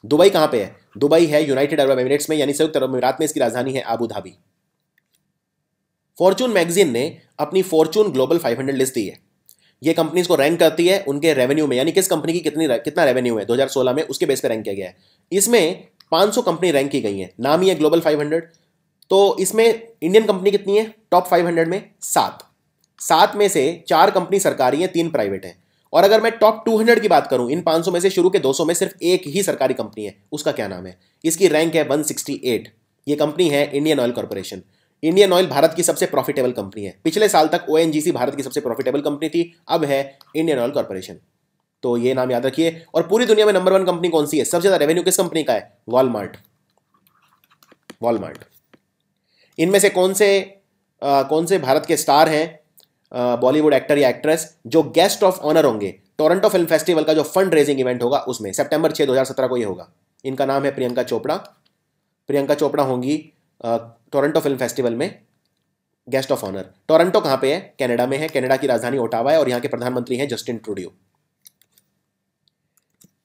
दुबई कहां पे है? दुबई है यूनाइटेड अरब एमिरेट्स में, यानी संयुक्त अरब अमीरात में। इसकी राजधानी है आबू धाबी। फॉर्चून मैगजीन ने अपनी फॉर्चून ग्लोबल 500 लिस्ट दी है। ये कंपनीज को रैंक करती है उनके रेवेन्यू में, यानी किस कंपनी की कितना रेवेन्यू है 2016 में, उसके बेस पे रैंक किया गया है। इसमें 500 कंपनी रैंक की गई हैं, नाम ही है ग्लोबल 500। तो इसमें इंडियन कंपनी कितनी है टॉप 500 में? 7 में से 4 कंपनी सरकारी हैं, 3 प्राइवेट हैं। और अगर मैं टॉप 200 की बात करूं, इन 500 में से शुरू के 200 में सिर्फ एक ही सरकारी कंपनी है, उसका क्या नाम है? इसकी रैंक है 168। ये कंपनी है Indian oil corporation. Indian oil Bharat की सबसे प्रॉफिटेबल कंपनी है। पिछले साल तक ONGC भारत की सबसे प्रॉफिटेबल कंपनी थी, अब है इंडियन ऑयल कॉर्पोरेशन। तो ये नाम याद रखिए। और पूरी दुनिया में नंबर 1 कंपनी कौन सी है? सबसे ज्यादा रेवेन्यू किस कंपनी का है? वॉलमार्ट। इनमें से कौन से भारत के स्टार हैं, बॉलीवुड एक्टर या एक्ट्रेस, जो गेस्ट ऑफ ऑनर होंगे टोरंटो फिल्म फेस्टिवल का जो फंड रेजिंग इवेंट होगा उसमें? सितंबर 6, 2017 को ये होगा। इनका नाम है प्रियंका चोपड़ा। प्रियंका चोपड़ा होंगी टोरंटो फिल्म फेस्टिवल में गेस्ट ऑफ ऑनर। टोरंटो कहां पे है? कनाडा में है। कनाडा की राजधानी ओटावा है और यहां के प्रधानमंत्री हैं जस्टिन ट्रूडियो।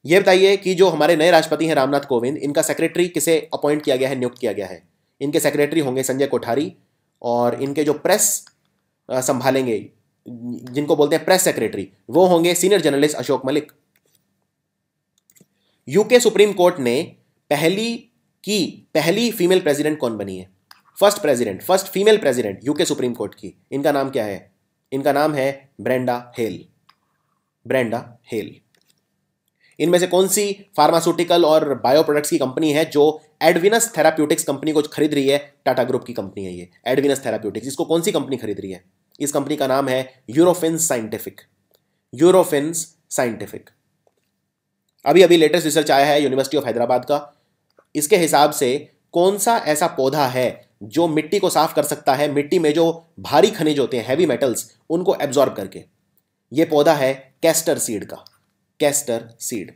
ये बताइए कि जो हमारे नए राष्ट्रपति हैं रामनाथ कोविंद, इनका सेक्रेटरी किसे अपॉइंट किया गया है, नियुक्त किया गया है? इनके सेक्रेटरी होंगे संजय कोठारी, और इनके जो प्रेस संभालेंगे, जिनको बोलते हैं प्रेस सेक्रेटरी, वो होंगे senior journalist Ashok Malik. UK supreme court ने पहली फीमेल प्रेसिडेंट कौन बनी है? First female president UK supreme court की, इनका नाम क्या है? इनका नाम है ब्रेंडा हेल। इनमें से कौन सी फार्मास्यूटिकल और बायो प्रोडक्ट्स की कंपनी है जो एडविनस थेराप्यूटिक्स कंपनी को खरीद रही है? टाटा ग्रुप की कंपनी है ये एडविनस थेराप्यूटिक्स। इसको कौन सी कंपनी खरीद रही है? इस कंपनी का नाम है यूरोफिन्स साइंटिफिक। अभी अभी लेटेस्ट रिसर्च आया है यूनिवर्सिटी ऑफ हैदराबाद का। इसके हिसाब से कौन सा ऐसा पौधा है जो मिट्टी को साफ कर सकता है, मिट्टी में जो भारी खनिज होते हैं, हैवी मेटल्स, उनको एब्जॉर्ब करके। यह पौधा है कैस्टर सीड का, castor seed.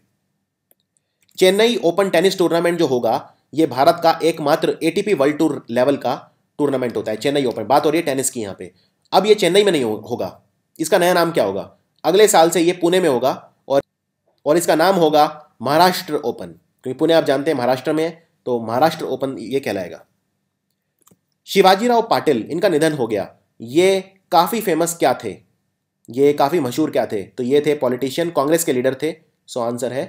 Chennai open tennis tournament जो होगा, यह भारत का एकमात्र एटीपी वर्ल्ड टूर लेवल का टूर्नामेंट होता है, चेन्नई ओपन। बात हो रही है टेनिस की यहां पे। अब यह चेन्नई में नहीं होगा, इसका नया नाम क्या होगा? अगले साल से यह पुणे में होगा और इसका नाम होगा महाराष्ट्र ओपन, क्योंकि पुणे आप जानते हैं महाराष्ट्र में है, तो महाराष्ट्र ओपन ये कहलाएगा। शिवाजीराव पाटिल, इनका निधन हो गया। ये काफी फेमस क्या थे, ये काफी मशहूर क्या थे? तो ये थे पॉलिटिशियन, कांग्रेस के लीडर थे। सो आंसर है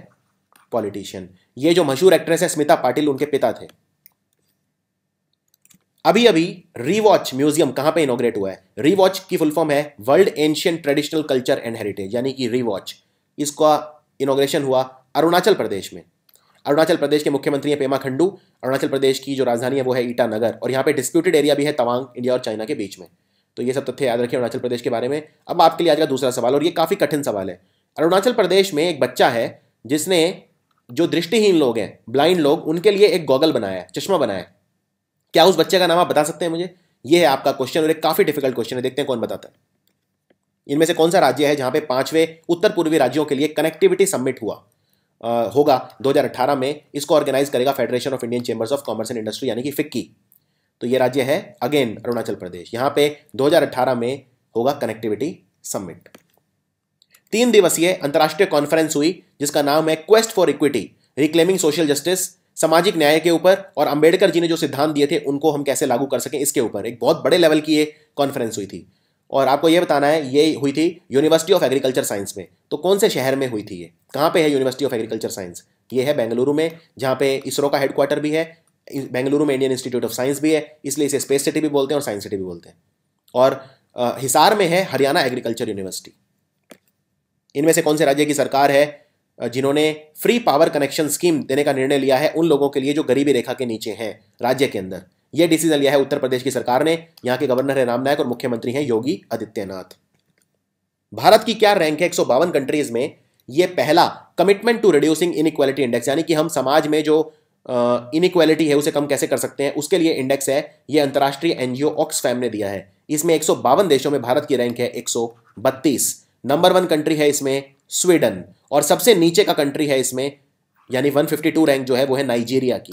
पॉलिटिशियन। ये जो मशहूर एक्ट्रेस है स्मिता पाटिल, उनके पिता थे। अभी अभी रीवॉच म्यूजियम कहां पे इनॉग्रेट हुआ है? रीवॉच की फुल फॉर्म है world ancient traditional culture and heritage, यानी कि रीवॉच। इसका इनॉग्रेशन हुआ अरुणाचल प्रदेश में। अरुणाचल प्रदेश के मुख्यमंत्री हैं पेमा खंडू। अरुणाचल प्रदेश की जो राजधानी है वो है ईटानगर, और यहाँ पे डिस्प्यूटेड एरिया भी है तवांग, इंडिया और चाइना के बीच में। तो ये सब तथ्य याद रखिए अरुणाचल प्रदेश के बारे में। अब आपके लिए आज का दूसरा सवाल, और ये काफी कठिन सवाल है। अरुणाचल प्रदेश में एक बच्चा है जिसने, जो दृष्टिहीन लोग हैं, ब्लाइंड लोग, उनके लिए एक गॉगल बनाया है, चश्मा बनाया है। क्या उस बच्चे का नाम आप बता सकते हैं मुझे? ये है आपका क्वेश्चन, और एक काफी डिफिकल्ट क्वेश्चन है, देखते हैं कौन बताता है। इनमें से कौन सा राज्य है जहां पे 5वें उत्तर पूर्वी राज्यों के लिए कनेक्टिविटी समिट होगा 2018 में? इसको ऑर्गेनाइज करेगा federation of Indian chambers of commerce and industry, यानी कि फिक्की। तो ये राज्य है अगेन अरुणाचल प्रदेश। यहां पे 2018 में होगा कनेक्टिविटी समिट। 3 दिवसीय अंतर्राष्ट्रीय कॉन्फ्रेंस हुई जिसका नाम है quest for equity, reclaiming social justice, सामाजिक न्याय के ऊपर, और अंबेडकर जी ने जो सिद्धांत दिए थे उनको हम कैसे लागू कर सकें, इसके ऊपर एक बहुत बड़े लेवल की ये कॉन्फ्रेंस हुई थी। और आपको ये बताना है, ये हुई थी यूनिवर्सिटी ऑफ एग्रीकल्चर साइंस में। तो कौन से शहर में हुई थी ये? कहाँ पे है यूनिवर्सिटी ऑफ एग्रीकल्चर साइंस? ये है बेंगलुरु में, जहाँ पे इसरो का हेडक्वार्टर भी है। बेंगलुरु में इंडियन इंस्टीट्यूट ऑफ साइंस भी है, इसलिए इसे स्पेस सिटी भी बोलते हैं और साइंस सिटी भी बोलते हैं। और हिसार में है हरियाणा एग्रीकल्चर यूनिवर्सिटी। इनमें से कौन से राज्य की सरकार है जिन्होंने फ्री पावर कनेक्शन स्कीम देने का निर्णय लिया है उन लोगों के लिए जो गरीबी रेखा के नीचे हैं राज्य के अंदर? यह डिसीजन लिया है उत्तर प्रदेश की सरकार ने। यहाँ के गवर्नर है राम नायक और मुख्यमंत्री हैं योगी आदित्यनाथ। भारत की क्या रैंक है 152 कंट्रीज में? यह पहला commitment to reducing inequality index, यानी कि हम समाज में जो इनइक्वालिटी है उसे कम कैसे कर सकते हैं, उसके लिए इंडेक्स है। यह अंतर्राष्ट्रीय एनजीओ ऑक्सफैम ने दिया है। इसमें 152 देशों में भारत की रैंक है 132। नंबर 1 कंट्री है इसमें स्वीडन, और सबसे नीचे का कंट्री है इसमें, यानी 152 रैंक जो है वो है नाइजीरिया की।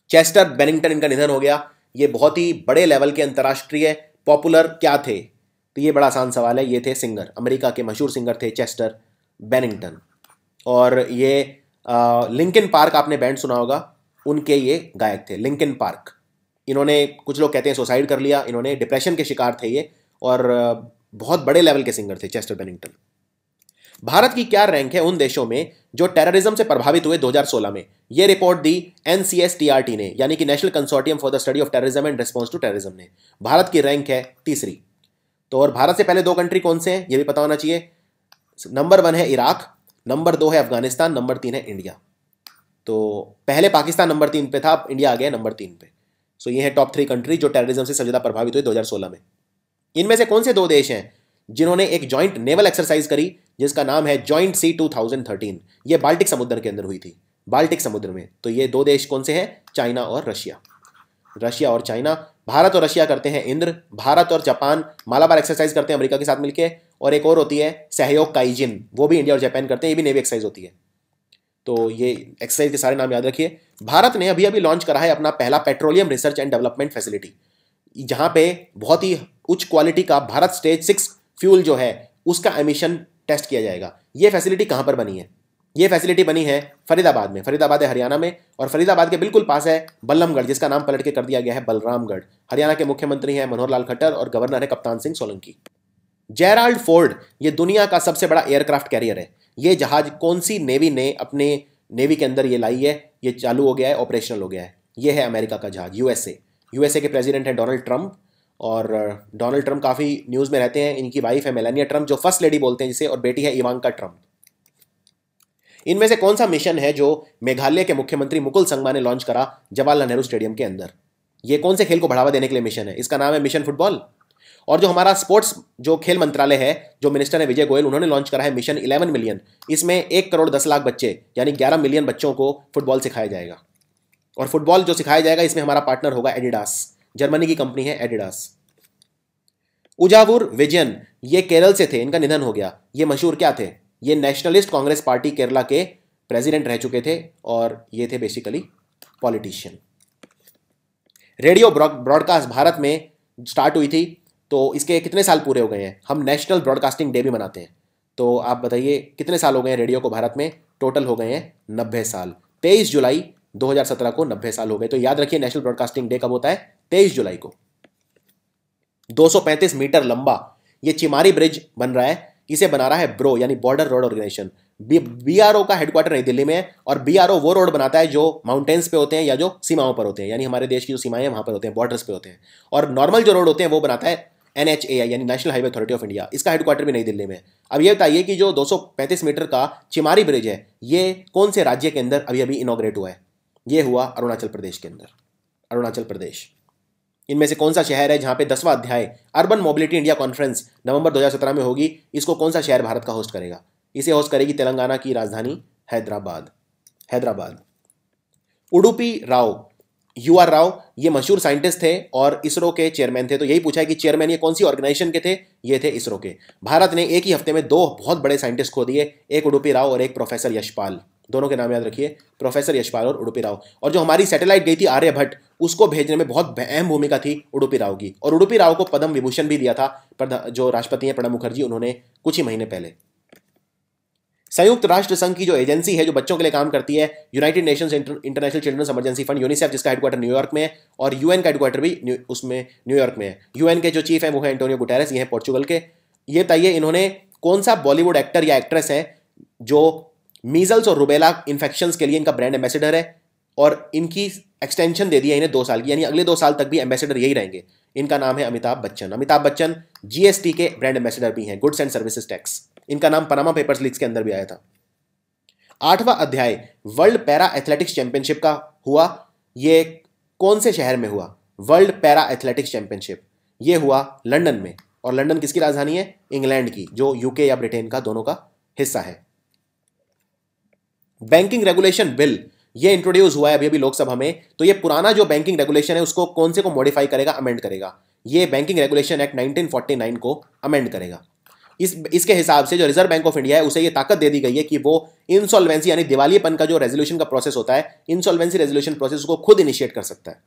चेस्टर बेनिंगटन, इनका निधन हो गया। ये बहुत ही बड़े लेवल के अंतर्राष्ट्रीय पॉपुलर क्या थे? तो ये बड़ा आसान सवाल है, ये थे सिंगर, अमेरिका के मशहूर सिंगर थे चेस्टर बेनिंगटन। और ये लिंकिन पार्क, आपने बैंड सुना होगा, उनके ये गायक थे, लिंकिन पार्क। इन्होंने, कुछ लोग कहते हैं सुसाइड कर लिया, इन्होंने डिप्रेशन के शिकार थे ये, और बहुत बड़े लेवल के सिंगर थे चेस्टर बेनिंगटन। भारत की क्या रैंक है उन देशों में जो टेररिज्म से प्रभावित हुए 2016 में? यह रिपोर्ट दी NCSTRT ने, यानी कि national consortium for the study of terrorism and response to terrorism ने। भारत की रैंक है 3री। तो और भारत से पहले 2 कंट्री कौन से हैं, यह भी पता होना चाहिए। नंबर 1 है इराक, नंबर 2 है अफगानिस्तान, नंबर 3 है इंडिया। तो पहले पाकिस्तान नंबर 3 पे था, इंडिया आ गया नंबर 3 पे। सो ये है टॉप 3 कंट्री जो टेररिज्म से सबसे ज्यादा प्रभावित हुए 2016 में। इनमें से कौन से 2 देश हैं जिन्होंने एक जॉइंट नेवल एक्सरसाइज करी जिसका नाम है जॉइंट सी 2013? ये बाल्टिक समुद्र के अंदर हुई थी, बाल्टिक समुद्र में। तो ये 2 देश कौन से हैं? चाइना और रशिया। रशिया और चाइना। भारत और रशिया करते हैं इंद्र, भारत और जापान मालाबार एक्सरसाइज करते हैं अमेरिका के साथ मिलकर, और एक और होती है सहयोग काइजिन, वो भी इंडिया और जापान करते हैं, ये भी नेवी एक्सरसाइज होती है। तो ये एक्सरसाइज के सारे नाम याद रखिए। भारत ने अभी अभी लॉन्च करा है अपना पहला petroleum research and development facility, जहां पे बहुत ही उच्च क्वालिटी का भारत स्टेज 6 फ्यूल जो है उसका एमिशन टेस्ट किया जाएगा। ये फैसिलिटी कहां पर बनी है? ये फैसिलिटी बनी है फरीदाबाद में। फरीदाबाद है हरियाणा में, और फरीदाबाद के बिल्कुल पास है बल्लमगढ़, जिसका नाम पलट के कर दिया गया है बलरामगढ़। हरियाणा के मुख्यमंत्री हैं मनोहर लाल खट्टर और गवर्नर है कप्तान सिंह सोलंकी। जेराल्ड फोर्ड, ये दुनिया का सबसे बड़ा एयरक्राफ्ट कैरियर है। ये जहाज कौन सी नेवी ने अपने नेवी के अंदर ये लाई है, ये चालू हो गया है, ऑपरेशनल हो गया है? ये है अमेरिका का जहाज, यूएसए के प्रेसिडेंट हैं डोनाल्ड ट्रंप, और डोनाल्ड ट्रंप काफ़ी न्यूज़ में रहते हैं। इनकी वाइफ है मेलानिया ट्रंप, जो फर्स्ट लेडी बोलते हैं जिसे, और बेटी है इवांका ट्रंप। इनमें से कौन सा मिशन है जो मेघालय के मुख्यमंत्री मुकुल संगमा ने लॉन्च करा जवाहरलाल नेहरू स्टेडियम के अंदर? ये कौन से खेल को बढ़ावा देने के लिए मिशन है? इसका नाम है मिशन फुटबॉल। और जो हमारा स्पोर्ट्स जो खेल मंत्रालय है, जो मिनिस्टर है विजय गोयल, उन्होंने लॉन्च करा है मिशन 11 मिलियन। इसमें 1 करोड़ 10 लाख बच्चे, यानी 11 मिलियन बच्चों को फुटबॉल सिखाया जाएगा। और फुटबॉल जो सिखाया जाएगा इसमें हमारा पार्टनर होगा एडिडास, जर्मनी की कंपनी है एडिडास। उजावुर विजयन, ये केरल से थे, इनका निधन हो गया। ये मशहूर क्या थे? ये नेशनलिस्ट कांग्रेस पार्टी केरला के प्रेसिडेंट रह चुके थे और ये थे basically politician. Radio broadcast Bharat में स्टार्ट हुई थी, तो इसके कितने साल पूरे हो गए हैं? हम नेशनल ब्रॉडकास्टिंग डे भी मनाते हैं, तो आप बताइए कितने साल हो गए हैं रेडियो को भारत में? टोटल हो गए हैं 90 साल। 23 जुलाई 2017 को 90 साल हो गए। तो याद रखिए नेशनल ब्रॉडकास्टिंग डे कब होता है? 23 जुलाई को। 235 मीटर लंबा ये चिमारी ब्रिज बन रहा है, इसे बना रहा है ब्रो यानी बॉर्डर रोड ऑर्गेनाइजेशन। बीआरओ का हेडक्वार्टर नई दिल्ली में है और बीआरओ वो रोड बनाता है जो माउंटेन्स पे होते हैं या जो सीमाओं पर होते हैं, यानी हमारे देश की जो सीमाएं वहां पर होते हैं, बॉर्डर्स पे होते हैं। और नॉर्मल जो रोड होते हैं वो बनाता है NHAI यानी national highway authority of India. इसका हेडक्वार्टर भी नई दिल्ली में है। अब ये बताइए कि जो 235 मीटर का चिमारी ब्रिज है ये कौन से राज्य के अंदर अभी अभी इनॉग्रेट हुआ है? ये हुआ अरुणाचल प्रदेश के अंदर, अरुणाचल प्रदेश। इनमें से कौन सा शहर है जहां पे 10वां अध्याय अर्बन मोबिलिटी इंडिया कॉन्फ्रेंस नवंबर 2017 में होगी? इसको कौन सा शहर भारत का होस्ट करेगा? इसे होस्ट करेगी तेलंगाना की राजधानी हैदराबाद। उडुपी राव, UR राव, ये मशहूर साइंटिस्ट थे और इसरो के चेयरमैन थे। तो यही पूछा है कि चेयरमैन ये कौन सी ऑर्गेनाइजेशन के थे? ये थे इसरो के। भारत ने एक ही हफ्ते में 2 बहुत बड़े साइंटिस्ट खो दिए, एक उडुपी राव और एक प्रोफेसर यशपाल। दोनों के नाम याद रखिए, प्रोफेसर यशपाल और उडुपी राव। और जो हमारी सैटेलाइट गई थी आर्यभट्ट, उसको भेजने में बहुत अहम भूमिका थी उडुपी राव की। और उडुपी राव को पद्म विभूषण भी दिया था जो राष्ट्रपति हैं प्रणब मुखर्जी, उन्होंने कुछ ही महीने पहले। संयुक्त राष्ट्र संघ की जो एजेंसी है जो बच्चों के लिए काम करती है, United Nations international children's emergency fund UNICEF, जिसका हेडक्वार्टर न्यूयॉर्क में है और यूएन का हेडक्वार्टर भी उसमें न्यूयॉर्क में है। यूएन के जो चीफ है वो है एंटोनियो गुटेरेस, ये है पोर्चुगल के। ये बताइए इन्होंने कौन सा बॉलीवुड एक्टर या एक्ट्रेस है जो मीजल्स और रुबेला इन्फेक्शंस के लिए इनका ब्रांड एम्बेसडर है और इनकी एक्सटेंशन दे दी है इन्हें 2 साल की, यानी अगले 2 साल तक भी एम्बेसडर यही रहेंगे। इनका नाम है अमिताभ बच्चन। अमिताभ बच्चन GST के ब्रांड एम्बेसडर भी हैं, गुड्स एंड सर्विसेज टैक्स। इनका नाम पनामा पेपर्स लीक्स के अंदर भी आया था। 8वां अध्याय वर्ल्ड पैरा एथलेटिक्स चैंपियनशिप का हुआ, ये कौन से शहर में हुआ? वर्ल्ड पैरा एथलेटिक्स चैंपियनशिप ये हुआ लंदन में। और लंदन किसकी राजधानी है? इंग्लैंड की, जो यूके या ब्रिटेन का दोनों का हिस्सा है। बैंकिंग रेगुलेशन बिल ये इंट्रोड्यूस हुआ है अभी अभी लोकसभा में। तो ये पुराना जो बैंकिंग रेगुलेशन है उसको कौन से को मॉडिफाई करेगा, अमेंड करेगा? ये बैंकिंग रेगुलेशन एक्ट 1949 को अमेंड करेगा। इसके हिसाब से जो रिजर्व बैंक ऑफ इंडिया है उसे ये ताकत दे दी गई है कि वो इंसॉल्वेंसी यानी दिवालियेपन का जो रेजोल्यूशन का प्रोसेस होता है, इंसॉल्वेंसी रेजोल्यूशन प्रोसेस को खुद इनिशिएट कर सकता है।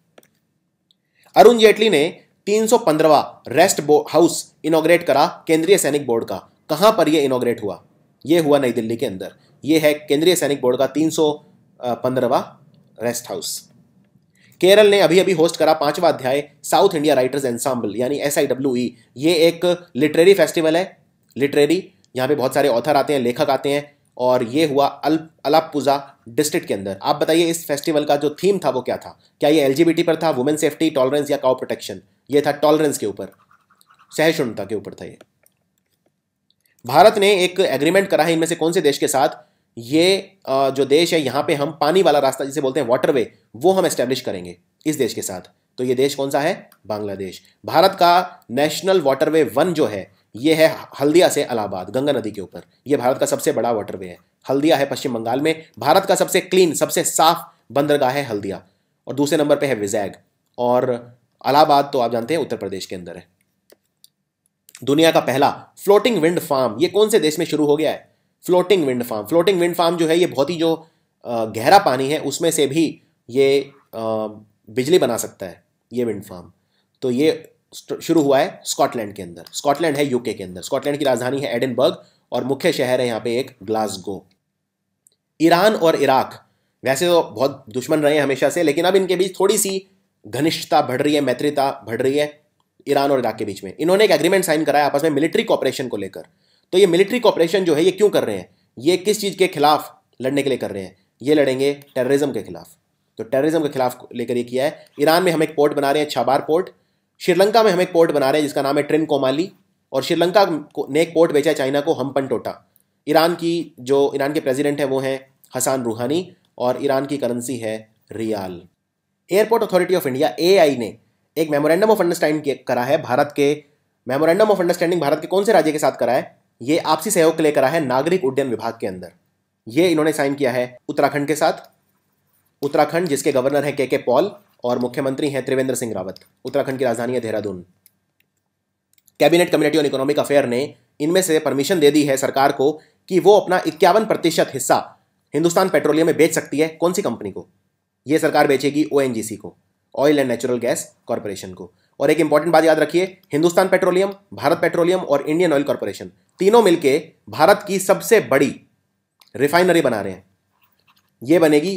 अरुण जेटली ने 315वां रेस्ट हाउस इनॉग्रेट करा केंद्रीय सैनिक बोर्ड का। कहां पर यह इनॉग्रेट हुआ? यह हुआ नई दिल्ली के अंदर। यह है केंद्रीय सैनिक बोर्ड का 315वां रेस्ट हाउस। केरल ने अभी अभी होस्ट करा 5वां अध्याय साउथ इंडिया राइटर्स एंसाम्बल यानी SIWE। ये एक लिटरेरी फेस्टिवल है, लिटरेरी, यहाँ पे बहुत सारे ऑथर आते हैं, लेखक आते हैं और ये हुआ अलाप्पुझा डिस्ट्रिक्ट के अंदर। आप बताइए इस फेस्टिवल का जो थीम था वो क्या था? क्या ये LGBT पर था, वुमेन सेफ्टी, टॉलरेंस या काउ प्रोटेक्शन? ये था टॉलरेंस के ऊपर, सहिष्णुता के ऊपर था ये। भारत ने एक एग्रीमेंट करा है इनमें से कौन से देश के साथ? ये जो देश है यहाँ पे हम पानी वाला रास्ता जिसे बोलते हैं वाटरवे, वो हम एस्टेब्लिश करेंगे इस देश के साथ। तो ये देश कौन सा है? बांग्लादेश। भारत का नेशनल वाटरवे 1 जो है ये है हल्दिया से इलाहाबाद, गंगा नदी के ऊपर। ये भारत का सबसे बड़ा वाटरवे है। हल्दिया है पश्चिम बंगाल में। भारत का सबसे क्लीन, सबसे साफ बंदरगाह है हल्दिया। और दूसरे नंबर पे है विजैग। और इलाहाबाद तो आप जानते हैं उत्तर प्रदेश के अंदर है। दुनिया का पहला फ्लोटिंग विंड फार्म ये कौन से देश में शुरू हो गया है? Floating wind farm. Floating wind farm जो है ये बहुत ही जो गहरा पानी है उसमें से भी ये बिजली बना सकता है ये विंड फार्म। तो ये शुरू हुआ है स्कॉटलैंड के अंदर। स्कॉटलैंड है यूके के अंदर। स्कॉटलैंड की राजधानी है एडिनबर्ग और मुख्य शहर है यहाँ पे एक ग्लासगो। ईरान और इराक वैसे तो बहुत दुश्मन रहे हैं हमेशा से, लेकिन अब इनके बीच थोड़ी सी घनिष्ठता बढ़ रही है, मैत्रीता बढ़ रही है ईरान और इराक के बीच में। इन्होंने एक एग्रीमेंट साइन करा है आपस में मिलिट्री कॉपरेशन को लेकर। तो ये मिलिट्री कॉपरेशन जो है ये क्यों कर रहे हैं? ये किस चीज़ के खिलाफ लड़ने के लिए कर रहे हैं? ये लड़ेंगे टेररिज्म के खिलाफ। तो टेररिज्म के खिलाफ लेकर ये किया है। ईरान में हम एक पोर्ट बना रहे हैं, छाबार पोर्ट। श्रीलंका में हम एक पोर्ट बना रहे हैं जिसका नाम है ट्रिनकोमाली। और श्रीलंका ने एक पोर्ट बेचा है चाइना को, हम्पनटोटा। ईरान के प्रेसिडेंट है वो हैं हसन रूहानी और ईरान की करेंसी है rial. Airport authority of India AI ने एक मेमोरेंडम ऑफ अंडरस्टैंडिंग करा है भारत के। मेमोरेंडम ऑफ अंडरस्टैंडिंग भारत के कौन से राज्य के साथ करा है? ये आपसी सहयोग के लिए करा है नागरिक उड्डयन विभाग के अंदर। ये इन्होंने साइन किया है उत्तराखंड के साथ, उत्तराखंड, जिसके गवर्नर हैं के पॉल और मुख्यमंत्री हैं त्रिवेंद्र सिंह रावत। उत्तराखंड की राजधानी है Dehradun. Cabinet committee on economic affair ने इनमें से परमिशन दे दी है सरकार को कि वो अपना 51% हिस्सा हिंदुस्तान पेट्रोलियम में बेच सकती है। कौन सी कंपनी को? ये सरकार बेचेगी ओएनजीसी को, oil and natural gas corporation को। और एक इंपॉर्टेंट बात याद रखिए, हिंदुस्तान पेट्रोलियम, भारत पेट्रोलियम और इंडियन ऑयल कॉर्पोरेशन तीनों मिलके भारत की सबसे बड़ी रिफाइनरी बना रहे हैं। ये बनेगी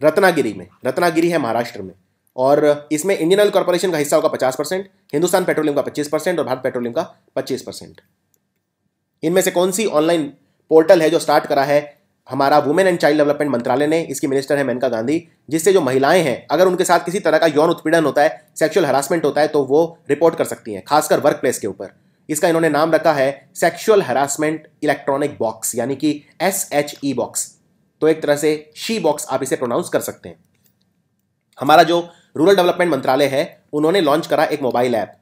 रत्नागिरी में। रत्नागिरी है महाराष्ट्र में। और इसमें इंडियन ऑयल कॉर्पोरेशन का हिस्सा होगा 50%, हिंदुस्तान पेट्रोलियम का 25% और भारत पेट्रोलियम का 25%। इनमें से कौन सी ऑनलाइन पोर्टल है जो स्टार्ट करा है हमारा वुमेन एंड चाइल्ड डेवलपमेंट मंत्रालय ने? इसकी मिनिस्टर है मेनका गांधी। जिससे जो महिलाएं हैं, अगर उनके साथ किसी तरह का यौन उत्पीड़न होता है, सेक्सुअल हरासमेंट होता है, तो वो रिपोर्ट कर सकती हैं, खासकर वर्क प्लेस के ऊपर। इसका इन्होंने नाम रखा है सेक्सुअल हरासमेंट इलेक्ट्रॉनिक बॉक्स, यानी कि SHE बॉक्स। तो एक तरह से शी बॉक्स आप इसे प्रोनाउंस कर सकते हैं। हमारा जो रूरल डेवलपमेंट मंत्रालय है, उन्होंने लॉन्च करा एक मोबाइल ऐप।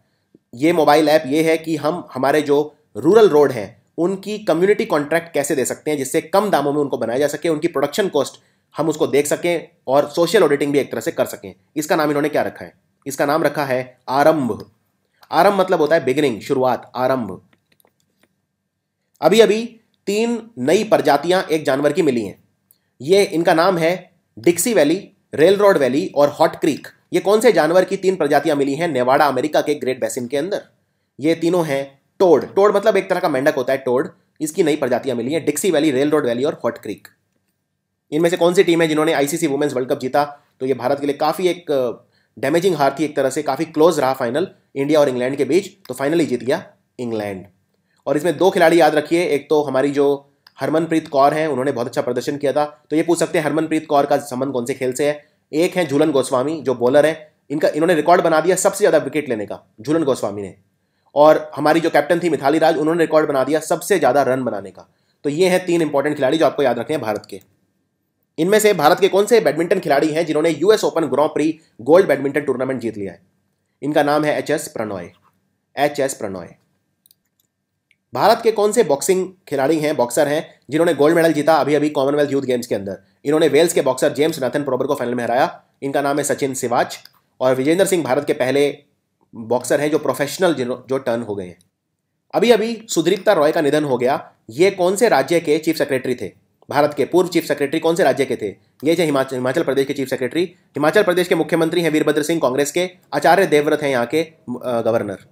ये मोबाइल ऐप ये है कि हम हमारे जो रूरल रोड हैं उनकी कम्युनिटी कॉन्ट्रैक्ट कैसे दे सकते हैं, जिससे कम दामों में उनको बनाया जा सके, उनकी प्रोडक्शन कॉस्ट हम उसको देख सकें और सोशल ऑडिटिंग भी एक तरह से कर सकें। इसका नाम इन्होंने क्या रखा है? इसका नाम रखा है आरंभ। आरंभ मतलब होता है बिगिनिंग, शुरुआत, आरंभ। अभी अभी 3 नई प्रजातियां एक जानवर की मिली हैं। ये इनका नाम है डिक्सी वैली, रेल रोड वैली और हॉट क्रीक। ये कौन से जानवर की 3 प्रजातियां मिली हैं नेवाड़ा अमेरिका के ग्रेट बेसिन के अंदर? ये तीनों हैं टोड। टोड मतलब एक तरह का मेंढक होता है, टोड। इसकी नई प्रजातियां मिली हैं, डिक्सी वैली, रेल रोड वैली और हॉट क्रीक। इनमें से कौन सी टीम है जिन्होंने ICC वुमेन्स वर्ल्ड कप जीता? तो ये भारत के लिए काफी एक डैमेजिंग हार थी, एक तरह से काफी क्लोज रहा फाइनल इंडिया और इंग्लैंड के बीच। तो फाइनली जीत गया इंग्लैंड। और इसमें 2 खिलाड़ी याद रखिए। एक तो हमारी जो हरमनप्रीत कौर हैं, उन्होंने बहुत अच्छा प्रदर्शन किया था। तो ये पूछ सकते हैं हरमनप्रीत कौर का संबंध कौन से खेल से है? एक है झूलन गोस्वामी जो बॉलर है, इन्होंने रिकॉर्ड बना दिया सबसे ज्यादा विकेट लेने का, झूलन गोस्वामी ने। और हमारी जो कैप्टन थी मिथाली राज, उन्होंने रिकॉर्ड बना दिया सबसे ज्यादा रन बनाने का। तो ये हैं 3 इंपॉर्टेंट खिलाड़ी जो आपको याद रखने हैं भारत के। इनमें से भारत के कौन से बैडमिंटन खिलाड़ी हैं जिन्होंने US ओपन ग्रां प्री गोल्ड बैडमिंटन टूर्नामेंट जीत लिया है? इनका नाम है HS प्रणॉय। HS प्रणॉय। भारत के कौन से बॉक्सिंग खिलाड़ी हैं, बॉक्सर हैं, जिन्होंने गोल्ड मेडल जीता अभी अभी कॉमनवेल्थ यूथ गेम्स के अंदर? इन्होंने वेल्स के बॉक्सर जेम्स नाथन प्रोबर को फाइनल में हराया। इनका नाम है सचिन सिवाच। और विजेंद्र सिंह भारत के पहले बॉक्सर हैं जो प्रोफेशनल जो टर्न हो गए हैं। अभी अभी सुदीप्ता रॉय का निधन हो गया। ये कौन से राज्य के चीफ सेक्रेटरी थे? भारत के पूर्व चीफ सेक्रेटरी कौन से राज्य के थे? ये थे हिमाचल प्रदेश के चीफ सेक्रेटरी। हिमाचल प्रदेश के मुख्यमंत्री हैं वीरभद्र सिंह, कांग्रेस के। आचार्य देवव्रत हैं यहाँ के गवर्नर।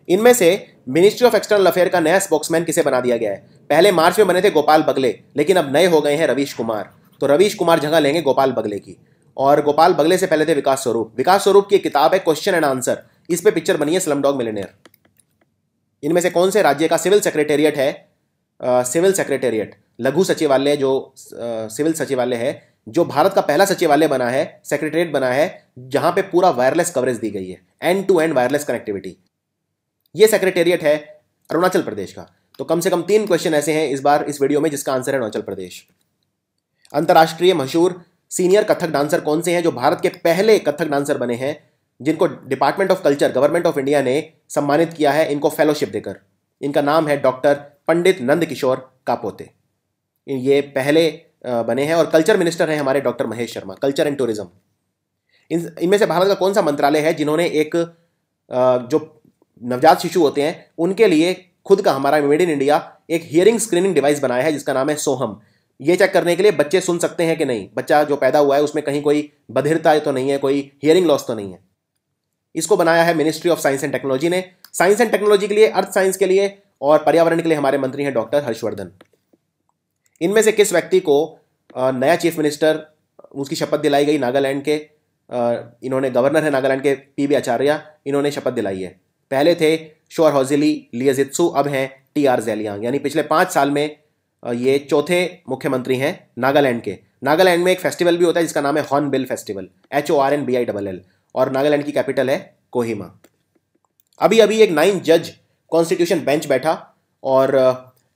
इनमें से मिनिस्ट्री ऑफ एक्सटर्नल अफेयर का नया स्पोक्समैन किसे बना दिया गया है? पहले मार्च में बने थे गोपाल बगले, लेकिन अब नए हो गए हैं रवीश कुमार। तो रवीश कुमार जगह लेंगे गोपाल बगले की। और गोपाल बगले से पहले थे विकास स्वरूप। विकास स्वरूप की किताब है क्वेश्चन एंड आंसर, इस पे पिक्चर बनी है स्लमडॉग मिलियनेयर। इनमें से कौन से राज्य का सिविल सेक्रेटेरिएट है? सिविल सेक्रेटेरिएट, लघु सचिवालय जो सिविल सचिवालय है, जो भारत का पहला सचिवालय बना है, सेक्रेटेरिएट बना है, जहां पे पूरा वायरलेस कवरेज दी गई है, end to end wireless connectivity. ये सेक्रेटेरिएट है अरुणाचल प्रदेश का। तो कम से कम 3 क्वेश्चन ऐसे हैं इस बार इस वीडियो में जिसका आंसर है अरुणाचल प्रदेश। अंतर्राष्ट्रीय मशहूर सीनियर कथक डांसर कौन से हैं जो भारत के पहले कथक डांसर बने हैं, जिनको department of culture government of India ने सम्मानित किया है इनको फेलोशिप देकर? इनका नाम है डॉक्टर पंडित नंद किशोर कापोते। ये पहले बने हैं। और कल्चर मिनिस्टर हैं हमारे doctor Mahesh Sharma, culture and tourism. इनमें से भारत का कौन सा मंत्रालय है जिन्होंने एक जो नवजात शिशु होते हैं उनके लिए खुद का, हमारा मेड इन इंडिया, एक हियरिंग स्क्रीनिंग डिवाइस बनाया है जिसका नाम है सोहम। ये चेक करने के लिए बच्चे सुन सकते हैं कि नहीं, बच्चा जो पैदा हुआ है उसमें कहीं कोई बधिरता तो नहीं है, कोई हियरिंग लॉस तो नहीं है। इसको बनाया है ministry of science and technology ने। साइंस एंड टेक्नोलॉजी के लिए, अर्थ साइंस के लिए और पर्यावरण के लिए हमारे मंत्री हैं डॉक्टर हर्षवर्धन। इनमें से किस व्यक्ति को नया चीफ मिनिस्टर उसकी शपथ दिलाई गई? नागालैंड के इन्होंने, गवर्नर है नागालैंड के PB आचार्य, इन्होंने शपथ दिलाई है। पहले थे शोर हौजिली लियजित्सु, अब हैं TR ज़ेलियांग। यानी पिछले 5 साल में ये चौथे मुख्यमंत्री हैं नागालैंड के। नागालैंड में एक फेस्टिवल भी होता है जिसका नाम है हॉर्नबिल फेस्टिवल, HORNBILL, और नागालैंड की कैपिटल है कोहिमा। अभी अभी एक 9 जज कॉन्स्टिट्यूशन बेंच बैठा और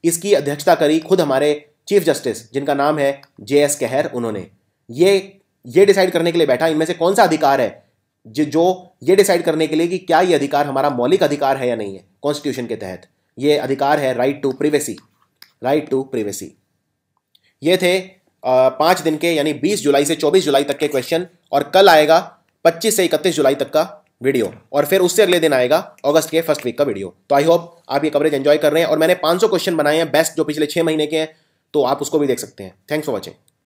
इसकी अध्यक्षता करी खुद हमारे चीफ जस्टिस, जिनका नाम है JS कहर। उन्होंने ये डिसाइड करने के लिए बैठा इनमें से कौन सा अधिकार है जो ये डिसाइड करने के लिए कि क्या ये अधिकार हमारा मौलिक अधिकार है या नहीं है कॉन्स्टिट्यूशन के तहत। ये अधिकार है right to privacy, right to privacy. ये थे 5 दिन के यानी 20 जुलाई से 24 जुलाई तक के क्वेश्चन, और कल आएगा 25 से 31 जुलाई तक का वीडियो, और फिर उससे अगले दिन आएगा अगस्त के फर्स्ट वीक का वीडियो। तो आई होप आप ये कवरेज एंजॉय कर रहे हैं, और मैंने 500 क्वेश्चन बनाए हैं बेस्ट जो पिछले 6 महीने के हैं, तो आप उसको भी देख सकते हैं। Thanks for watching.